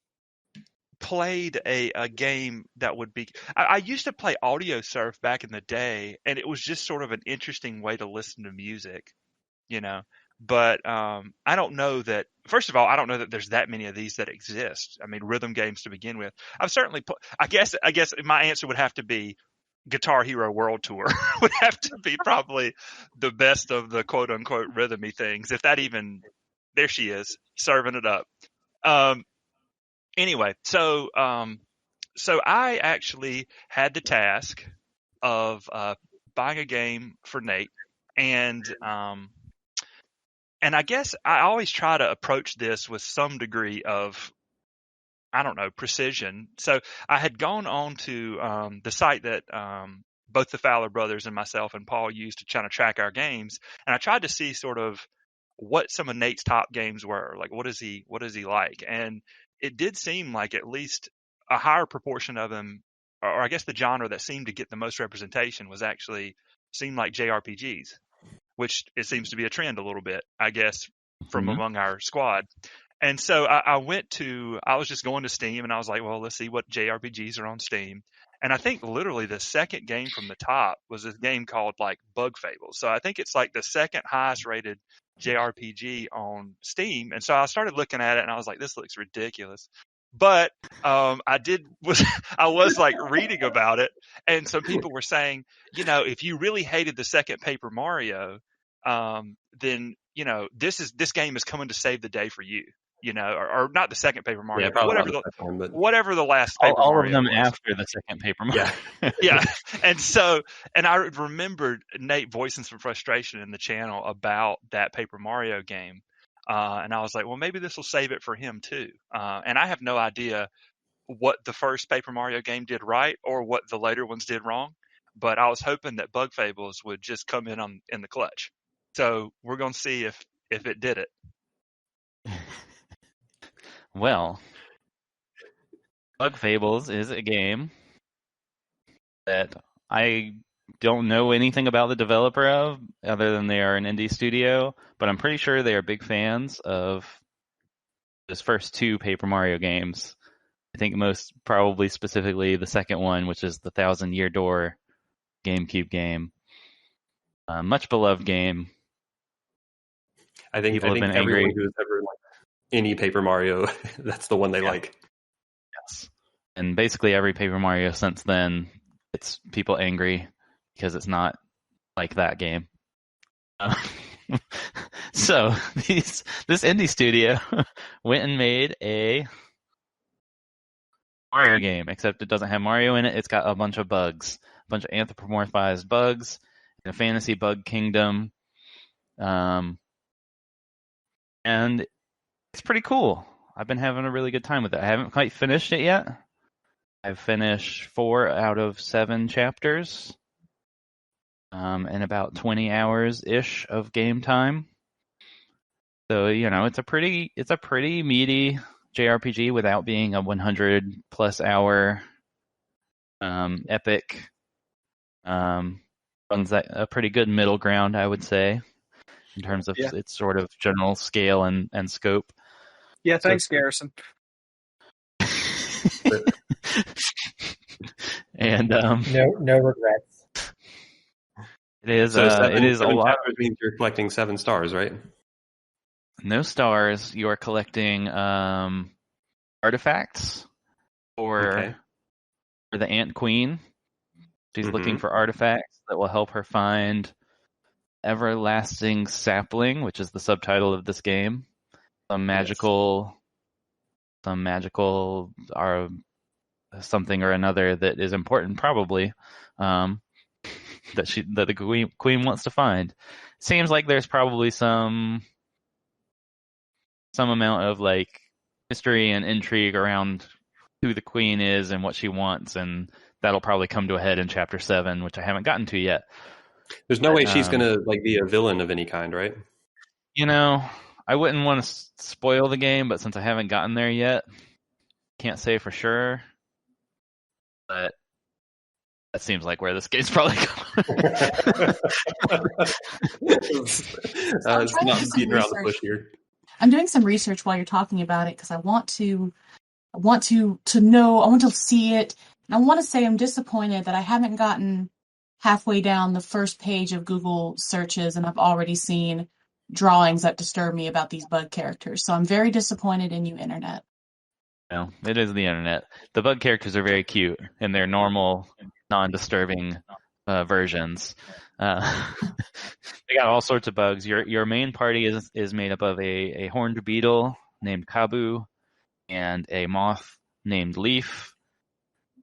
played a game that would be. I used to play audio surf back in the day, and it was just sort of an interesting way to listen to music, you know. But I don't know that. First of all, I don't know that there's that many of these that exist. I mean, rhythm games to begin with. I've certainly. I guess my answer would have to be Guitar Hero World Tour would have to be probably the best of the quote unquote rhythmy things. If that even, there she is serving it up. Anyway, so I actually had the task of buying a game for Nate, and I guess I always try to approach this with some degree of, I don't know, precision. So I had gone on to the site that both the Fowler brothers and myself and Paul used to kind of track our games, and I tried to see sort of what some of Nate's top games were. Like, what is he like? And it did seem like at least a higher proportion of them, or I guess the genre that seemed to get the most representation was actually seemed like JRPGs, which it seems to be a trend a little bit, I guess, from among our squad. And so I was just going to Steam, and I was like, well, let's see what JRPGs are on Steam. And I think literally the second game from the top was a game called like Bug Fables. So I think it's like the second highest rated JRPG on Steam. And so I started looking at it, and I was like, this looks ridiculous. But I was like reading about it, and some people were saying, if you really hated the second Paper Mario, then this game is coming to save the day for you. Or not the second Paper Mario, but whatever the last Paper all Mario of them was. After the second Paper Mario. Yeah. And I remembered Nate voicing some frustration in the channel about that Paper Mario game. And I was like, well, maybe this will save it for him too. And I have no idea what the first Paper Mario game did right or what the later ones did wrong. But I was hoping that Bug Fables would just come in the clutch. So we're going to see if it did it. Well, Bug Fables is a game that I don't know anything about the developer of, other than they are an indie studio, but I'm pretty sure they are big fans of those first two Paper Mario games. I think most probably specifically the second one, which is the Thousand Year Door GameCube game. Much beloved game. I think everyone who's ever liked any Paper Mario, that's the one they like. Yes. And basically every Paper Mario since then, it's people angry because it's not like that game. So this indie studio went and made a Mario game, except it doesn't have Mario in it. It's got a bunch of bugs, a bunch of anthropomorphized bugs in a fantasy bug kingdom. And it's pretty cool. I've been having a really good time with it. I haven't quite finished it yet. I've finished 4 out of 7 chapters, and about 20 hours-ish of game time. So, it's a pretty meaty JRPG without being a 100-plus hour epic. Runs a pretty good middle ground, I would say, in terms of its sort of general scale and scope. Yeah, thanks, Garrison. And no regrets. It is. So it is a lot. Chapters means you're collecting 7 stars, right? No stars. You are collecting artifacts for the Ant Queen. She's looking for artifacts that will help her find Everlasting Sapling, which is the subtitle of this game. Some magical or something or another that is important, probably, that the queen wants to find. Seems like there's probably some amount of like mystery and intrigue around who the queen is and what she wants, and that'll probably come to a head in chapter 7, which I haven't gotten to yet. There's no way she's gonna like be a villain of any kind, right? You know, I wouldn't want to spoil the game, but since I haven't gotten there yet, can't say for sure. But that seems like where this game's probably going. It's not beating around the bush here. I'm doing some research while you're talking about it because I want to know, I want to see it. And I want to say I'm disappointed that I haven't gotten halfway down the first page of Google searches and I've already seen drawings that disturb me about these bug characters. So I'm very disappointed in you, Internet. No, it is the Internet. The bug characters are very cute in their normal, non-disturbing versions. They got all sorts of bugs. Your main party is made up of a horned beetle named Kabu, and a moth named Leaf,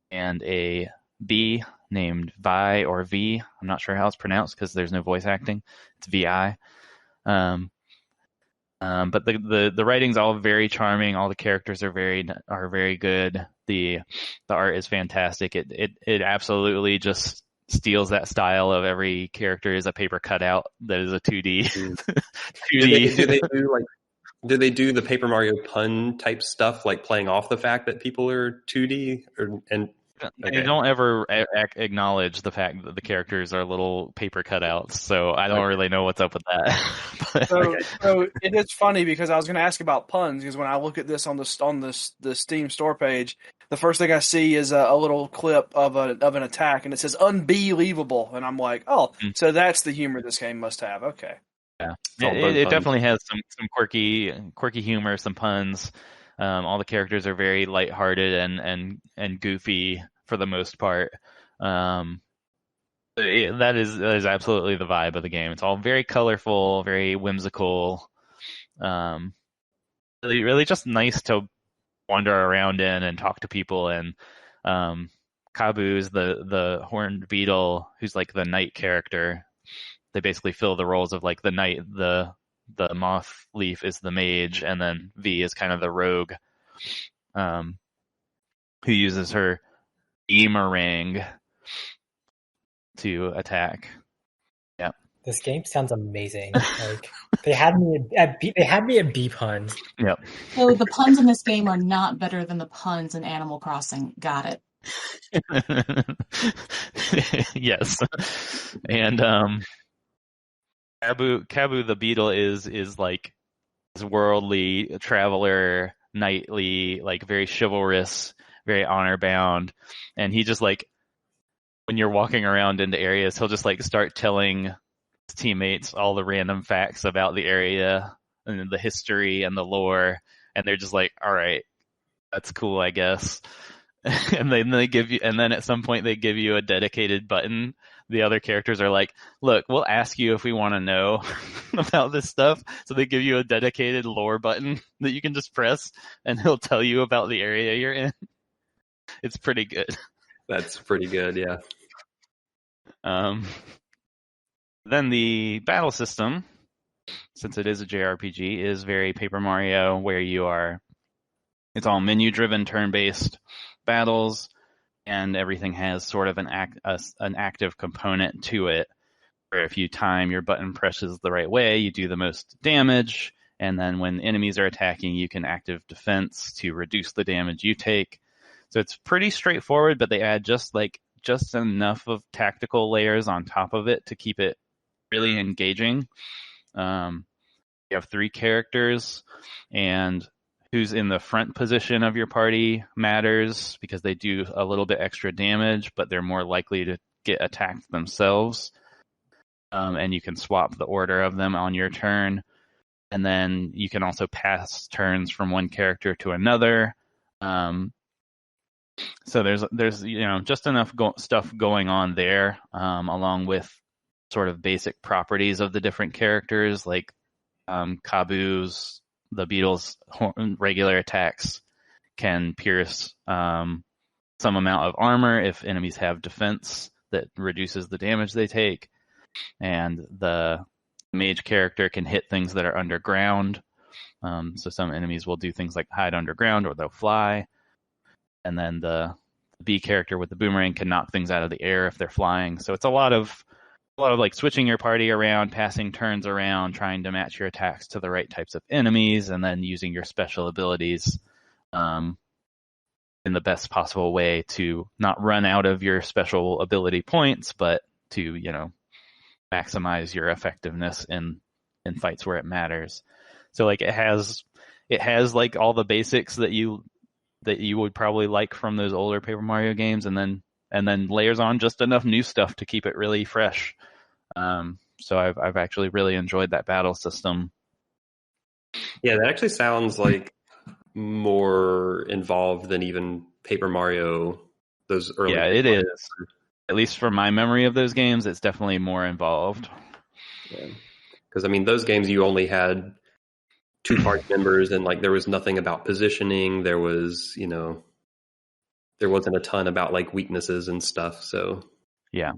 and a bee named Vi or V. I'm not sure how it's pronounced because there's no voice acting. It's VI. But the writing's all very charming. All the characters are very good. The art is fantastic. It absolutely just steals that style of every character is a paper cutout that is a 2D. 2D. Do they do the Paper Mario pun type stuff, like playing off the fact that people are 2D? They don't ever acknowledge the fact that the characters are little paper cutouts, so I don't really know what's up with that. So it is funny because I was going to ask about puns, because when I look at this on the Steam store page, the first thing I see is a little clip of an attack, and it says "unbelievable," and I'm like, oh, so that's the humor this game must have. Okay. Yeah, it definitely has some quirky humor, some puns. All the characters are very lighthearted and goofy for the most part. That is absolutely the vibe of the game. It's all very colorful, very whimsical. Really just nice to wander around in and talk to people. And Kabu's the horned beetle, who's like the knight character. They basically fill the roles of like the knight, the moth Leaf is the mage, and then V is kind of the rogue, who uses her boomerang to attack. Yeah, this game sounds amazing. Like they had me at bee puns. Yep. So the puns in this game are not better than the puns in Animal Crossing. Got it. Yes, and Kabu the beetle is like this worldly traveler, knightly, like very chivalrous, very honor bound, and he just like when you're walking around into areas, he'll just like start telling his teammates all the random facts about the area and the history and the lore, and they're just like, all right, that's cool, I guess. And then then at some point they give you a dedicated button. The other characters are like, look, we'll ask you if we want to know about this stuff. So they give you a dedicated lore button that you can just press and he'll tell you about the area you're in. It's pretty good. That's pretty good, yeah. Then the battle system, since it is a JRPG, is very Paper Mario, where it's all menu-driven, turn-based battles, and everything has sort of an active component to it, where if you time your button presses the right way, you do the most damage, and then when enemies are attacking, you can active defense to reduce the damage you take. So it's pretty straightforward, but they add just enough of tactical layers on top of it to keep it really engaging. You have 3 characters, and who's in the front position of your party matters because they do a little bit extra damage, but they're more likely to get attacked themselves. And you can swap the order of them on your turn. And then you can also pass turns from one character to another. So there's just enough stuff going on there, along with sort of basic properties of the different characters, like Kabu's, the beetle's regular attacks can pierce some amount of armor if enemies have defense that reduces the damage they take. And the mage character can hit things that are underground. So some enemies will do things like hide underground or they'll fly. And then the bee character with the boomerang can knock things out of the air if they're flying. So it's a lot of a lot of like switching your party around, passing turns around, trying to match your attacks to the right types of enemies, and then using your special abilities in the best possible way to not run out of your special ability points, but to, maximize your effectiveness in fights where it matters. So like it has like all the basics that you would probably like from those older Paper Mario games, and then layers on just enough new stuff to keep it really fresh. So I've actually really enjoyed that battle system. Yeah, that actually sounds like more involved than even Paper Mario. Those early. Yeah, it is. At least from my memory of those games, it's definitely more involved. Yeah, because I mean, those games you only had 2 party members, and like there was nothing about positioning. There was, there wasn't a ton about like weaknesses and stuff. So yeah.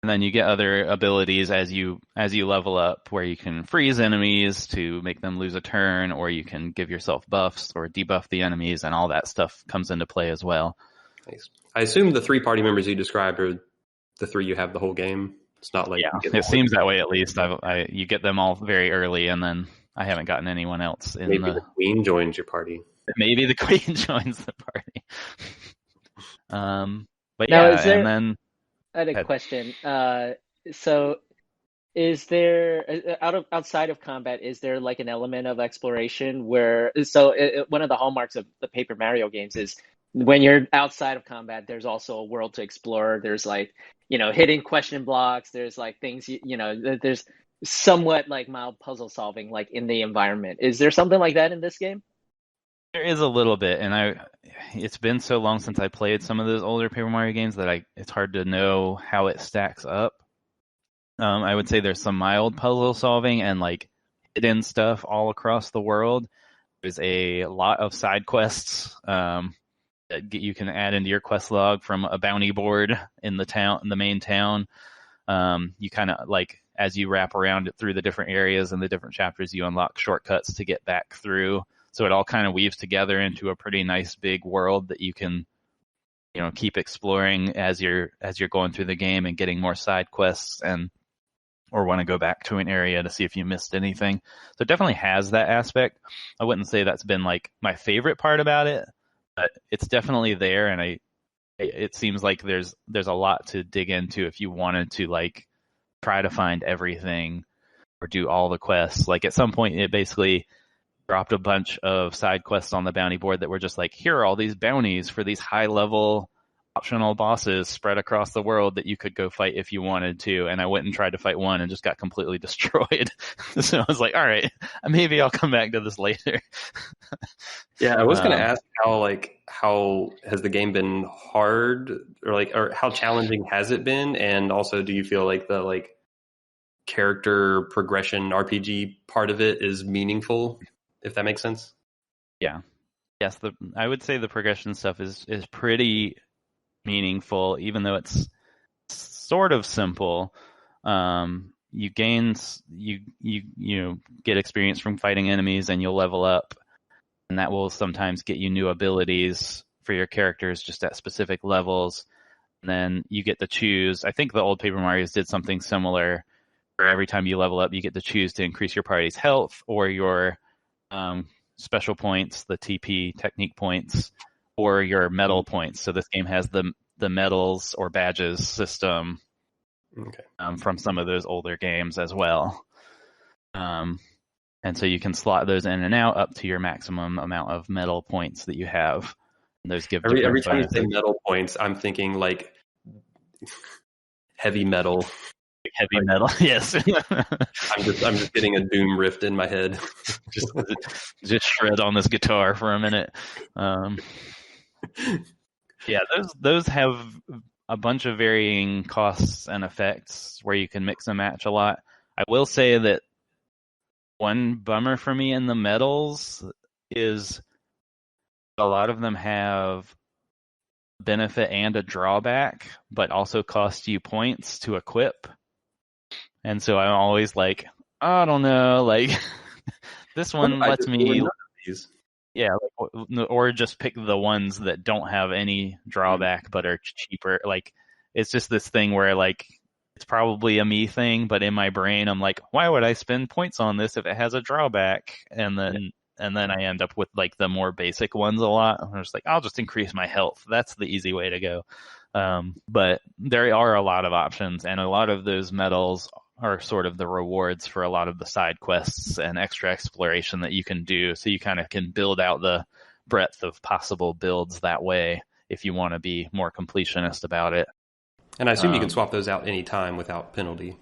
And then you get other abilities as you level up, where you can freeze enemies to make them lose a turn, or you can give yourself buffs or debuff the enemies, and all that stuff comes into play as well. Nice. I assume the 3 party members you described are the 3 you have the whole game. It's not like it seems that way at least. You get them all very early, and then I haven't gotten anyone else. Maybe the queen joins your party. Maybe the queen joins the party. But now, yeah, and then. I had a question. So is there, outside of combat, is there like an element of exploration where, one of the hallmarks of the Paper Mario games is when you're outside of combat, there's also a world to explore. There's like, hidden question blocks. There's like things, there's somewhat like mild puzzle solving like in the environment. Is there something like that in this game? There is a little bit, and it's been so long since I played some of those older Paper Mario games that it's hard to know how it stacks up. I would say there's some mild puzzle solving and like hidden stuff all across the world. There's a lot of side quests that you can add into your quest log from a bounty board in the main town. You kind of like, as you wrap around it through the different areas and the different chapters, you unlock shortcuts to get back through. So it all kind of weaves together into a pretty nice big world that you can, keep exploring as you're going through the game and getting more side quests or want to go back to an area to see if you missed anything. So it definitely has that aspect. I wouldn't say that's been like my favorite part about it, but it's definitely there. And it seems like there's a lot to dig into if you wanted to like try to find everything or do all the quests. Like at some point it basically dropped a bunch of side quests on the bounty board that were just like, here are all these bounties for these high level optional bosses spread across the world that you could go fight if you wanted to. And I went and tried to fight one and just got completely destroyed. So I was like, all right, maybe I'll come back to this later. Yeah, I was going to ask how has the game been hard, or how challenging has it been? And also, do you feel like the character progression RPG part of it is meaningful, if that makes sense? Yeah. Yes, I would say the progression stuff is pretty meaningful, even though it's sort of simple. You get experience from fighting enemies, and you'll level up, and that will sometimes get you new abilities for your characters just at specific levels. And then you get to choose. I think the old Paper Marios did something similar, where every time you level up, you get to choose to increase your party's health or your special points, the TP technique points, or your medal points. So this game has the medals or badges system from some of those older games as well. And so you can slot those in and out up to your maximum amount of medal points that you have. And those give every time you say medal points, I'm thinking like heavy metal. Heavy metal, yes. I'm just getting a Doom riff in my head. just shred on this guitar for a minute. Yeah, those have a bunch of varying costs and effects where you can mix and match a lot. I will say that one bummer for me in the medals is a lot of them have benefit and a drawback, but also cost you points to equip. And so I'm always like, I don't know, like this one lets me, yeah, or just pick the ones that don't have any drawback but are cheaper. Like it's just this thing where like it's probably a me thing, but in my brain, I'm like, why would I spend points on this if it has a drawback? And then I end up with like the more basic ones a lot. I'm just like, I'll just increase my health. That's the easy way to go. But there are a lot of options, and a lot of those medals are sort of the rewards for a lot of the side quests and extra exploration that you can do. So you kind of can build out the breadth of possible builds that way if you want to be more completionist about it. And I assume you can swap those out anytime without penalty.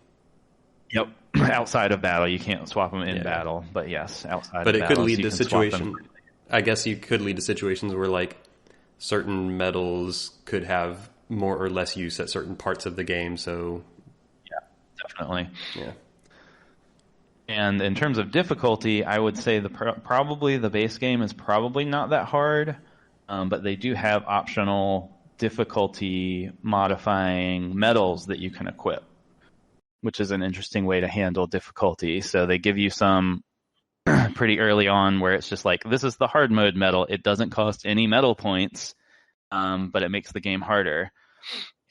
Yep. Outside of battle, you can't swap them in battle, but yes, outside but of it battles, could lead you to can swap them. situation. I guess you could lead to situations where like certain medals could have more or less use at certain parts of the game. So yeah, definitely. Yeah. And in terms of difficulty, I would say probably the base game is probably not that hard, but they do have optional difficulty modifying medals that you can equip, which is an interesting way to handle difficulty. So they give you some pretty early on where it's just like, this is the hard mode medal. It doesn't cost any medal points, but it makes the game harder.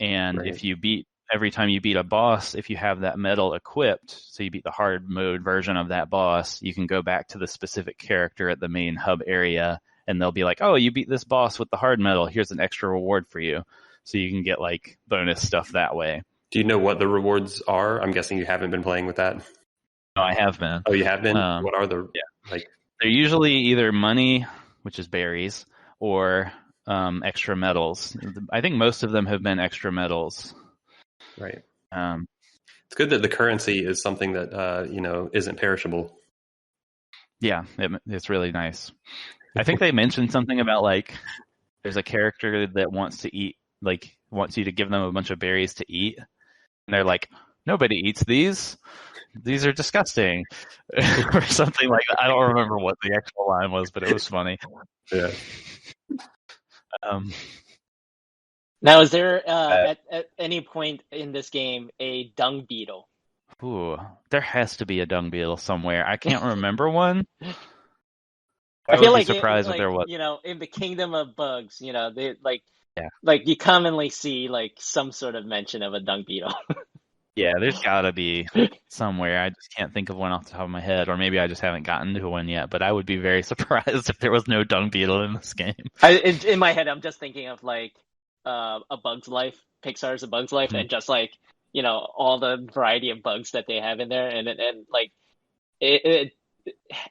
And Right. if you every time you beat a boss, if you have that medal equipped, so you beat the hard mode version of that boss, you can go back to the specific character at the main hub area, and they'll be like, oh, you beat this boss with the hard medal. Here's an extra reward for you. So you can get like bonus stuff that way. Do you know what the rewards are? I'm guessing you haven't been playing with that. No, I have been. Oh, you have been? What are the like? They're usually either money, which is berries, or extra medals. I think most of them have been extra medals. Right. It's good that the currency is something that isn't perishable. Yeah, it's really nice. I think they mentioned something about like there's a character that wants you to give them a bunch of berries to eat, and they're like, nobody eats these. These are disgusting, or something like that. I don't remember what the actual line was, but it was funny. Yeah. Now, is there at any point in this game a dung beetle? Ooh, there has to be a dung beetle somewhere. I can't remember one. I feel like surprised if there was. In the kingdom of bugs, they like you commonly see like some sort of mention of a dung beetle. Yeah, there's gotta be somewhere. I just can't think of one off the top of my head, or maybe I just haven't gotten to one yet. But I would be very surprised if there was no dung beetle in this game. In my head, I'm just thinking of like A Bug's Life, Pixar's A Bug's Life, and just like all the variety of bugs that they have in there, and like it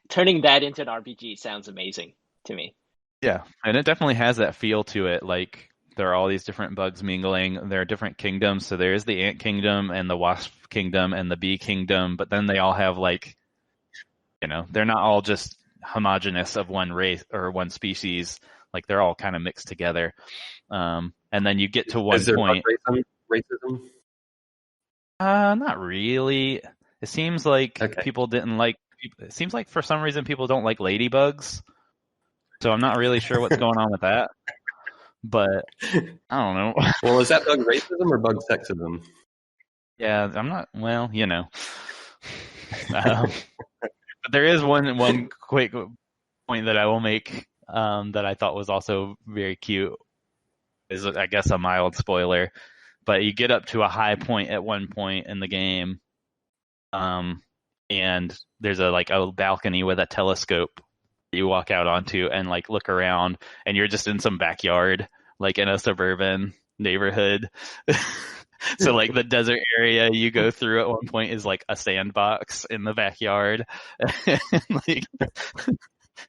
turning that into an RPG sounds amazing to me. Yeah, and it definitely has that feel to it. Like there are all these different bugs mingling. There are different kingdoms. So there is the ant kingdom and the wasp kingdom and the bee kingdom, but then they all have like, they're not all just homogenous of one race or one species. Like they're all kind of mixed together. And then you get to one point. Racism? Not really. It seems like people didn't like. It seems like for some reason people don't like ladybugs. So I'm not really sure what's going on with that. But I don't know. Well, is that bug racism or bug sexism? Yeah, I'm not. Well, but there is one quick point that I will make that I thought was also very cute. Is I guess a mild spoiler, but you get up to a high point at one point in the game, and there's a balcony with a telescope you walk out onto and like look around, and you're just in some backyard, like in a suburban neighborhood. So like the desert area you go through at one point is like a sandbox in the backyard. Like,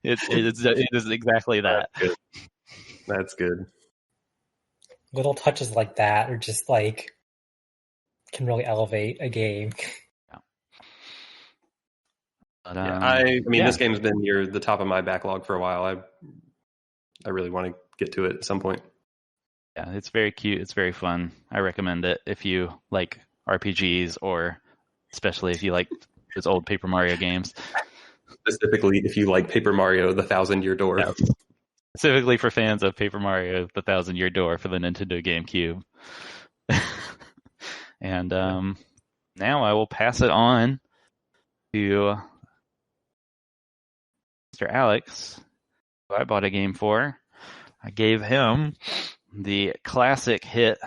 it is exactly that. That's good. Little touches like that are just like can really elevate a game. But, I mean, this game's been near the top of my backlog for a while. I really want to get to it at some point. Yeah, it's very cute. It's very fun. I recommend it if you like RPGs, or especially if you like those old Paper Mario games. Specifically, if you like Paper Mario: The 1,000-Year Door. Yeah. Specifically for fans of Paper Mario: The 1,000-Year Door for the Nintendo GameCube. And now I will pass it on to Mr. Alex, who I bought a game for. I gave him the classic hit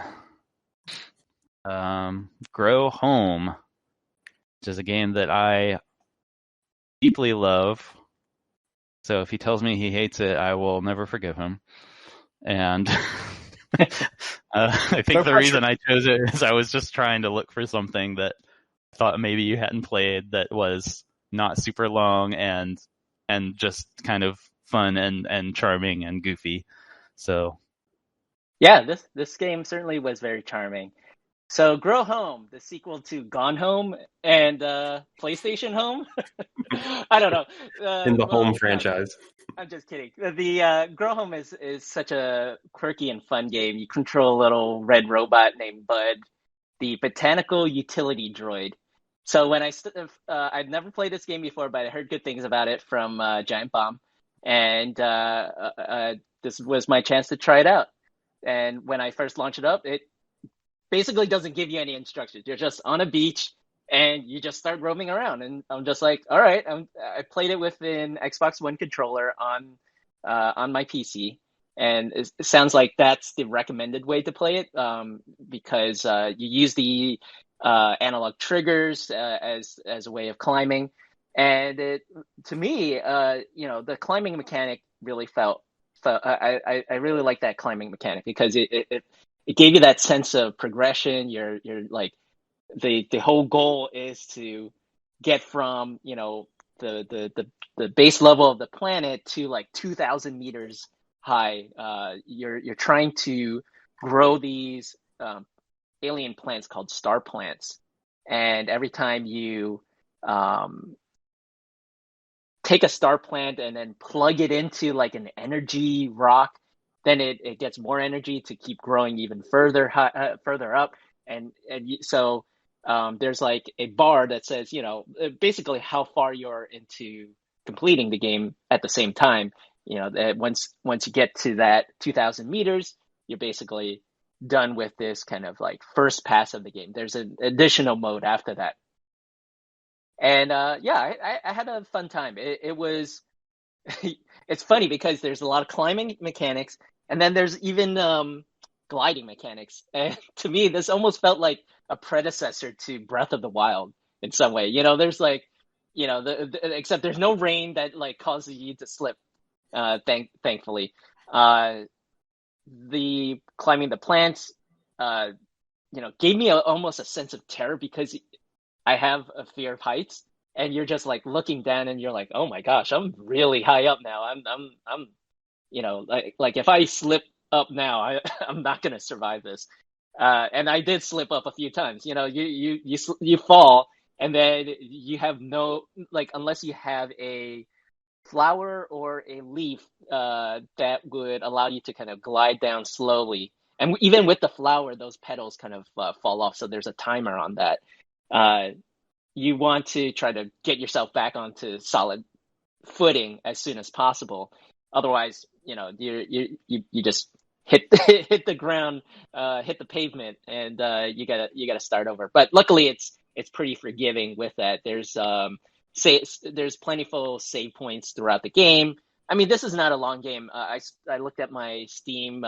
Grow Home, which is a game that I deeply love. So if he tells me he hates it, I will never forgive him. And I think the reason I chose it is I was just trying to look for something that I thought maybe you hadn't played that was not super long and just kind of fun and charming and goofy. So Yeah, this game certainly was very charming. So Grow Home, the sequel to Gone Home and PlayStation Home. I don't know. In the Well, Home no, franchise. I'm just kidding. The Grow Home is such a quirky and fun game. You control a little red robot named Bud, the botanical utility droid. So when I'd never played this game before, but I heard good things about it from Giant Bomb, and this was my chance to try it out. And when I first launched it up, it basically doesn't give you any instructions. You're just on a beach and you just start roaming around. And I'm just like, all right. I played it with an Xbox One controller on my PC, and it sounds like that's the recommended way to play it, because you use the analog triggers as a way of climbing. And to me, the climbing mechanic really felt. I really like that climbing mechanic because it gave you that sense of progression. You're like the whole goal is to get from the base level of the planet to like 2,000 meters high. You're trying to grow these alien plants called star plants, and every time you take a star plant and then plug it into like an energy rock, then it gets more energy to keep growing even further up. So there's like a bar that says, basically how far you're into completing the game at the same time. That once you get to that 2,000 meters, you're basically done with this kind of like first pass of the game. There's an additional mode after that. And I had a fun time. It was, it's funny because there's a lot of climbing mechanics, and then there's even gliding mechanics. And to me, this almost felt like a predecessor to Breath of the Wild in some way. There's like, except there's no rain that like causes you to slip. Thankfully, the climbing the plants, gave me almost a sense of terror because I have a fear of heights, and you're just like looking down and you're like, oh my gosh, I'm really high up now. I'm like if I slip up now, I'm not going to survive this. And I did slip up a few times. You fall, and then you have no, like, unless you have a flower or a leaf that would allow you to kind of glide down slowly. And even with the flower, those petals kind of fall off. So there's a timer on that. You want to try to get yourself back onto solid footing as soon as possible. Otherwise, you just hit the ground, hit the pavement, and you gotta start over. But luckily, it's pretty forgiving with that. There's plentiful save points throughout the game. I mean, this is not a long game. I looked at my Steam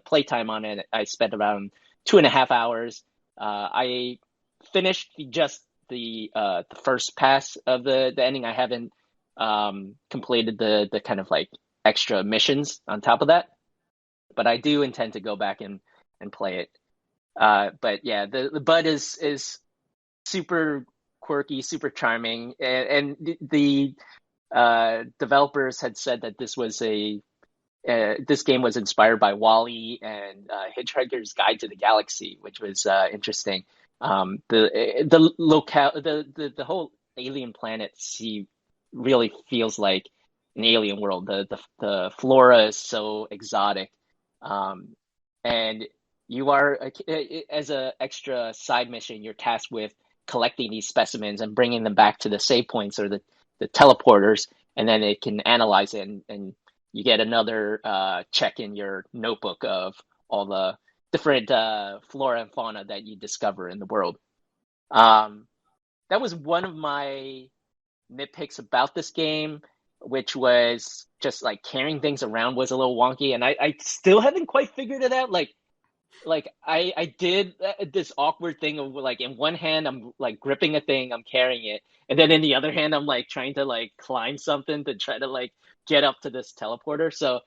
playtime on it. I spent around 2.5 hours. I finished just the first pass of the ending. I haven't completed the kind of like extra missions on top of that, but I do intend to go back and play it. But yeah, the Bud is super quirky, super charming, and the developers had said that this game was inspired by WALL-E and Hitchhiker's Guide to the Galaxy, which was interesting. The locale, the whole alien planet really feels like an alien world. The flora is so exotic, and you are, as a extra side mission, you're tasked with collecting these specimens and bringing them back to the save points or the teleporters, and then it can analyze it, and you get another check in your notebook of all the different flora and fauna that you discover in the world. That was one of my nitpicks about this game, which was just like carrying things around was a little wonky, and I still haven't quite figured it out. Like, like I did this awkward thing of like in one hand I'm like gripping a thing, I'm carrying it, and then in the other hand I'm like trying to like climb something to try to like get up to this teleporter. So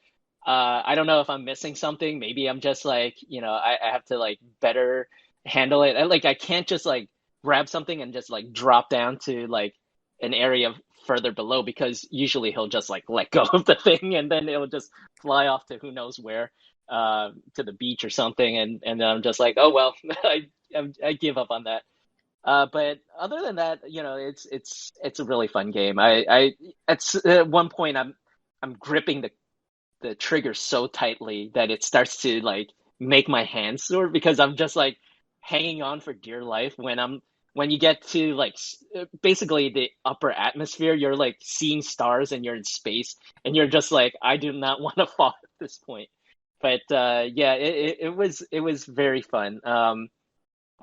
I don't know if I'm missing something. Maybe I'm just like, I have to like better handle it. Like I can't just like grab something and just like drop down to like an area further below, because usually he'll just like let go of the thing and then it'll just fly off to who knows where, to the beach or something, and then I'm just like, oh well, I give up on that. But other than that, it's a really fun game. At one point I'm gripping the trigger so tightly that it starts to like make my hands sore, because I'm just like hanging on for dear life when you get to like basically the upper atmosphere. You're like seeing stars and you're in space and you're just like, I do not want to fall at this point. But yeah, it was very fun.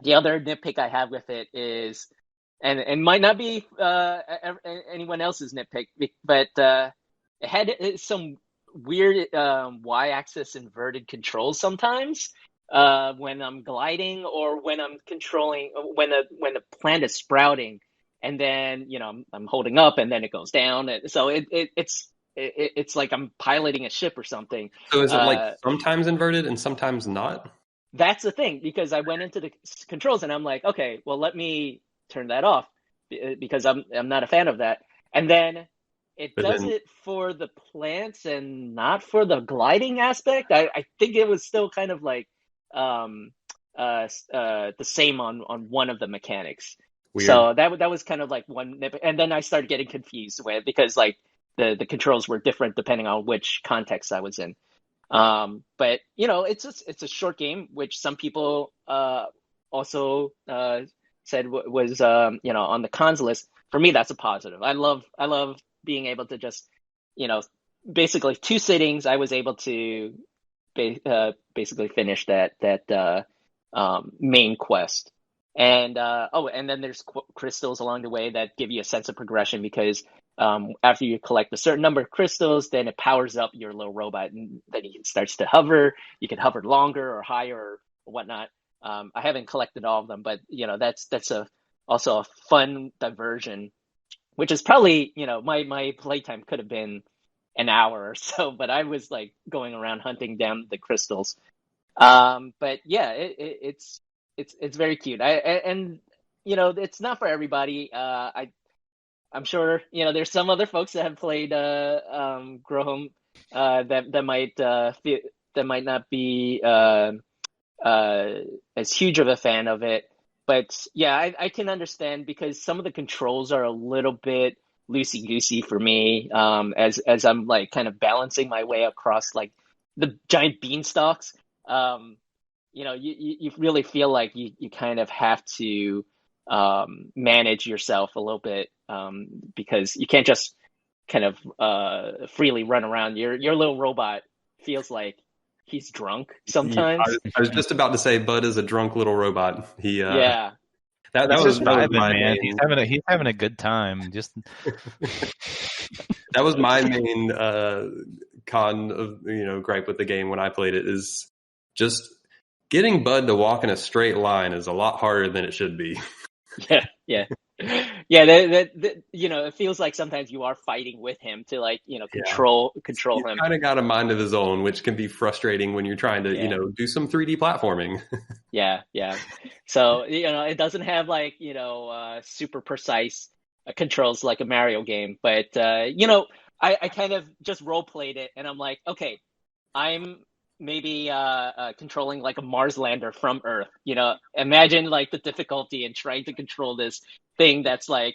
The other nitpick I have with it is, and might not be anyone else's nitpick, but it had some weird y-axis inverted controls sometimes, when I'm gliding or when I'm controlling when the plant is sprouting, and then I'm holding up and then it goes down. So it's like I'm piloting a ship or something. So is it like sometimes inverted and sometimes not? That's the thing, because I went into the controls and I'm like, okay, well, let me turn that off, because I'm not a fan of that. And then it does it for the plants and not for the gliding aspect. I think it was still kind of like the same on one of the mechanics. Weird. So that was kind of like one nip. And then I started getting confused with, because like the controls were different depending on which context I was in. But it's a short game, which some people also said was on the cons list. For me, that's a positive. I love being able to just basically 2 sittings. I was able to basically finish that main quest. And and then there's crystals along the way that give you a sense of progression, because after you collect a certain number of crystals, then it powers up your little robot, and then he starts to hover. You can hover longer or higher or whatnot. I haven't collected all of them, but that's also a fun diversion, which is probably my playtime could have been an hour or so, but I was like going around hunting down the crystals. But yeah, it's very cute. And it's not for everybody. I'm sure there's some other folks that have played Grow Home that might not be as huge of a fan of it. But yeah, I can understand, because some of the controls are a little bit loosey goosey for me, as I'm like kind of balancing my way across like the giant beanstalks. You really feel like you kind of have to manage yourself a little bit, because you can't just kind of freely run around. Your little robot feels like he's drunk sometimes. Yeah, I was just about to say, Bud is a drunk little robot. Yeah. That He's was just vibing, my man. main, He's having a good time. Just that was my main con of gripe with the game when I played it, is just getting Bud to walk in a straight line is a lot harder than it should be. Yeah. It feels like sometimes you are fighting with him to like control He's him. kind of got a mind of his own, which can be frustrating when you're trying to do some 3D platforming. Yeah. So it doesn't have like super precise controls like a Mario game, but I kind of just role played it, and I'm like, okay, I'm maybe controlling like a Mars lander from Earth. Imagine like the difficulty in trying to control this thing that's like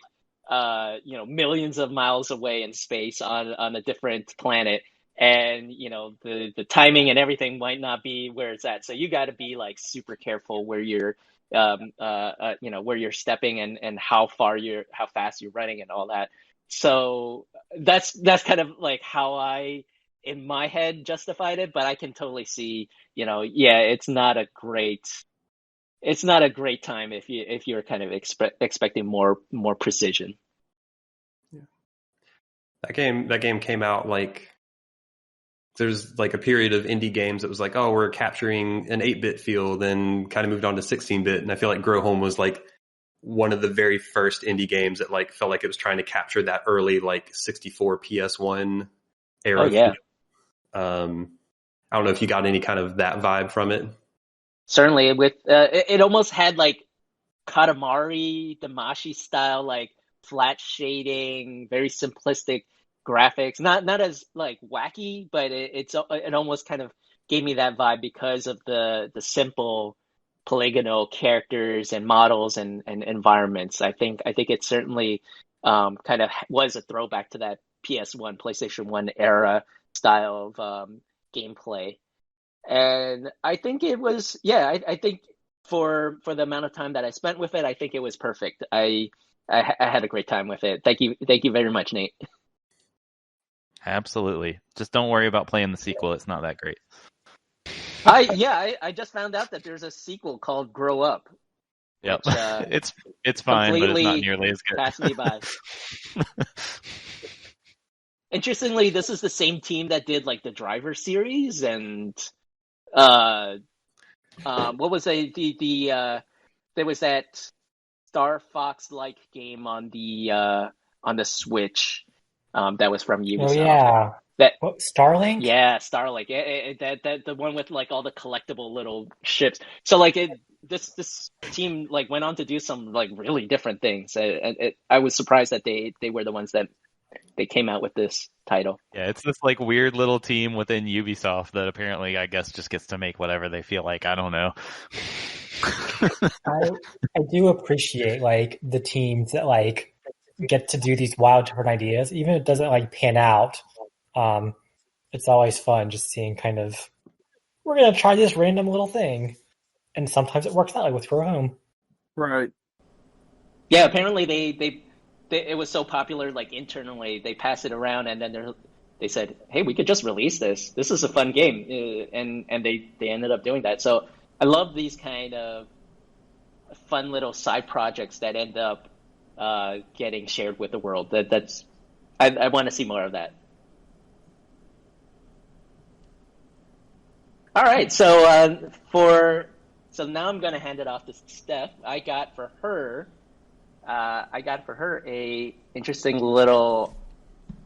millions of miles away in space on a different planet, and the timing and everything might not be where it's at. So you got to be like super careful where you're where you're stepping, and how fast you're running and all that. So that's kind of like how I in my head justified it, but I can totally see, it's not a great time if you're kind of expecting more precision. Yeah. That game came out like there's like a period of indie games that was like, oh, we're capturing an 8-bit feel, then kind of moved on to 16-bit. And I feel like Grow Home was like one of the very first indie games that like felt like it was trying to capture that early like 64 PS1 era. Oh, yeah. I don't know if you got any kind of that vibe from it. Certainly, with it almost had like Katamari Damashi style, like flat shading, very simplistic graphics. Not as like wacky, but it almost kind of gave me that vibe because of the simple polygonal characters and models and environments. I think it certainly kind of was a throwback to that PS1, PlayStation 1 era style of gameplay. And I think it was, I think for the amount of time that I spent with it, I think it was perfect. I had a great time with it. Thank you very much, Nate. Absolutely. Just don't worry about playing the sequel. It's not that great. I just found out that there's a sequel called Grow Up. Yep. Which, it's fine, but it's not nearly as good. Passed me by. Interestingly, this is the same team that did like the Driver series and what was the there was that Star Fox like game on the Switch that was from Ubisoft. Oh yeah. What, Starlink? Yeah, Starlink. That the one with like all the collectible little ships. So like this team like went on to do some like really different things. I was surprised that they were the ones that they came out with this title. Yeah, it's this like weird little team within Ubisoft that apparently I guess just gets to make whatever they feel like. I don't know. I do appreciate like the teams that like get to do these wild different ideas, even if it doesn't like pan out. It's always fun just seeing kind of, we're going to try this random little thing. And sometimes it works out, like with Grow Home. Right. Yeah, apparently they it was so popular, like internally, they passed it around and then they said, hey, we could just release this. This is a fun game. And they ended up doing that. So I love these kind of fun little side projects that end up getting shared with the world. I want to see more of that. All right, so now I'm going to hand it off to Steph. I got for her a interesting little,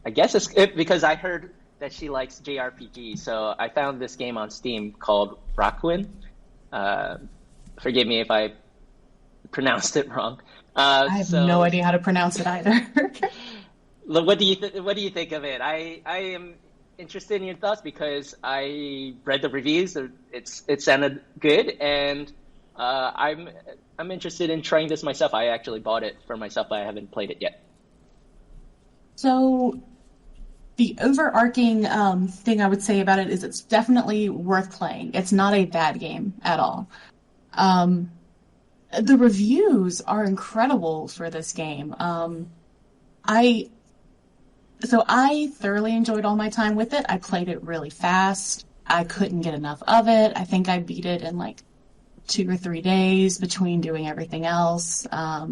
I guess it's because I heard that she likes JRPG, so I found this game on Steam called Rakuen. Forgive me if I pronounced it wrong. I have no idea how to pronounce it either. What do you think of it? I am interested in your thoughts because I read the reviews. It sounded good, and I'm interested in trying this myself. I actually bought it for myself, but I haven't played it yet. So the overarching thing I would say about it is it's definitely worth playing. It's not a bad game at all. The reviews are incredible for this game. I thoroughly enjoyed all my time with it. I played it really fast. I couldn't get enough of it. I think I beat it in like 2 or 3 days between doing everything else. I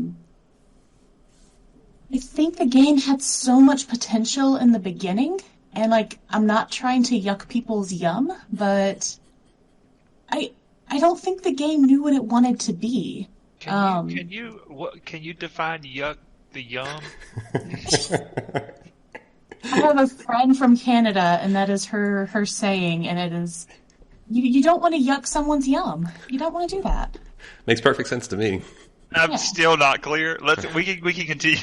think the game had so much potential in the beginning, and like I'm not trying to yuck people's yum, but I don't think the game knew what it wanted to be. Can you define yuck the yum? I have a friend from Canada, and that is her saying, and it is, you don't want to yuck someone's yum. You don't want to do that. Makes perfect sense to me. I'm still not clear. We can continue.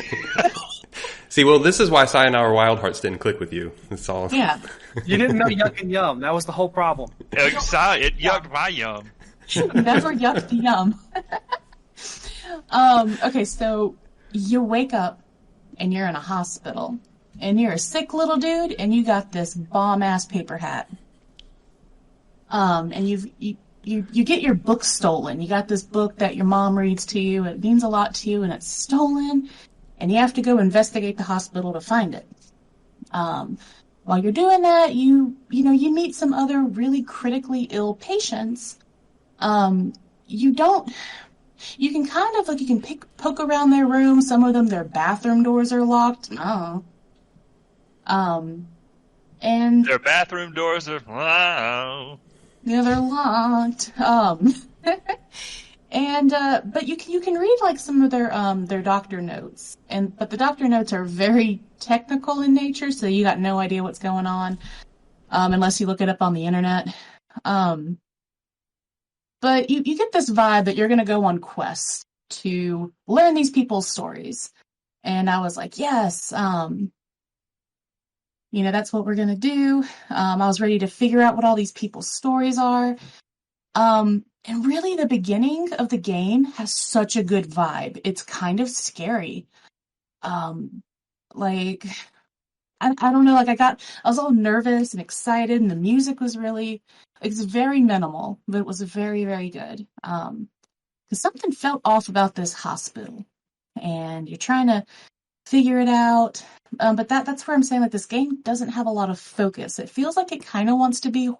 See, well, this is why Sayonara Wild Hearts didn't click with you. That's all. Yeah. You didn't know yuck and yum. That was the whole problem. It yucked my yum. Never yucked the yum. Okay, so you wake up, and you're in a hospital. And you're a sick little dude, and you got this bomb-ass paper hat. And you get your book stolen. You got this book that your mom reads to you. It means a lot to you, and it's stolen. And you have to go investigate the hospital to find it. While you're doing that, you meet some other really critically ill patients. You can kind of, like, you can poke around their room. Some of them, their bathroom doors are locked. And And Their bathroom doors are wow. yeah, they're locked. And but you can read like some of their doctor notes, but the doctor notes are very technical in nature, so you got no idea what's going on unless you look it up on the internet. But you get this vibe that you're going to go on quests to learn these people's stories, and I was like, yes, that's what we're going to do. I was ready to figure out what all these people's stories are. And really, the beginning of the game has such a good vibe. It's kind of scary. Like, I don't know, like I was all nervous and excited, and the music was it's very minimal, but it was very, very good. Because something felt off about this hospital, and you're trying to figure it out. But that's where I'm saying, like, this game doesn't have a lot of focus. It feels like it kind of wants to be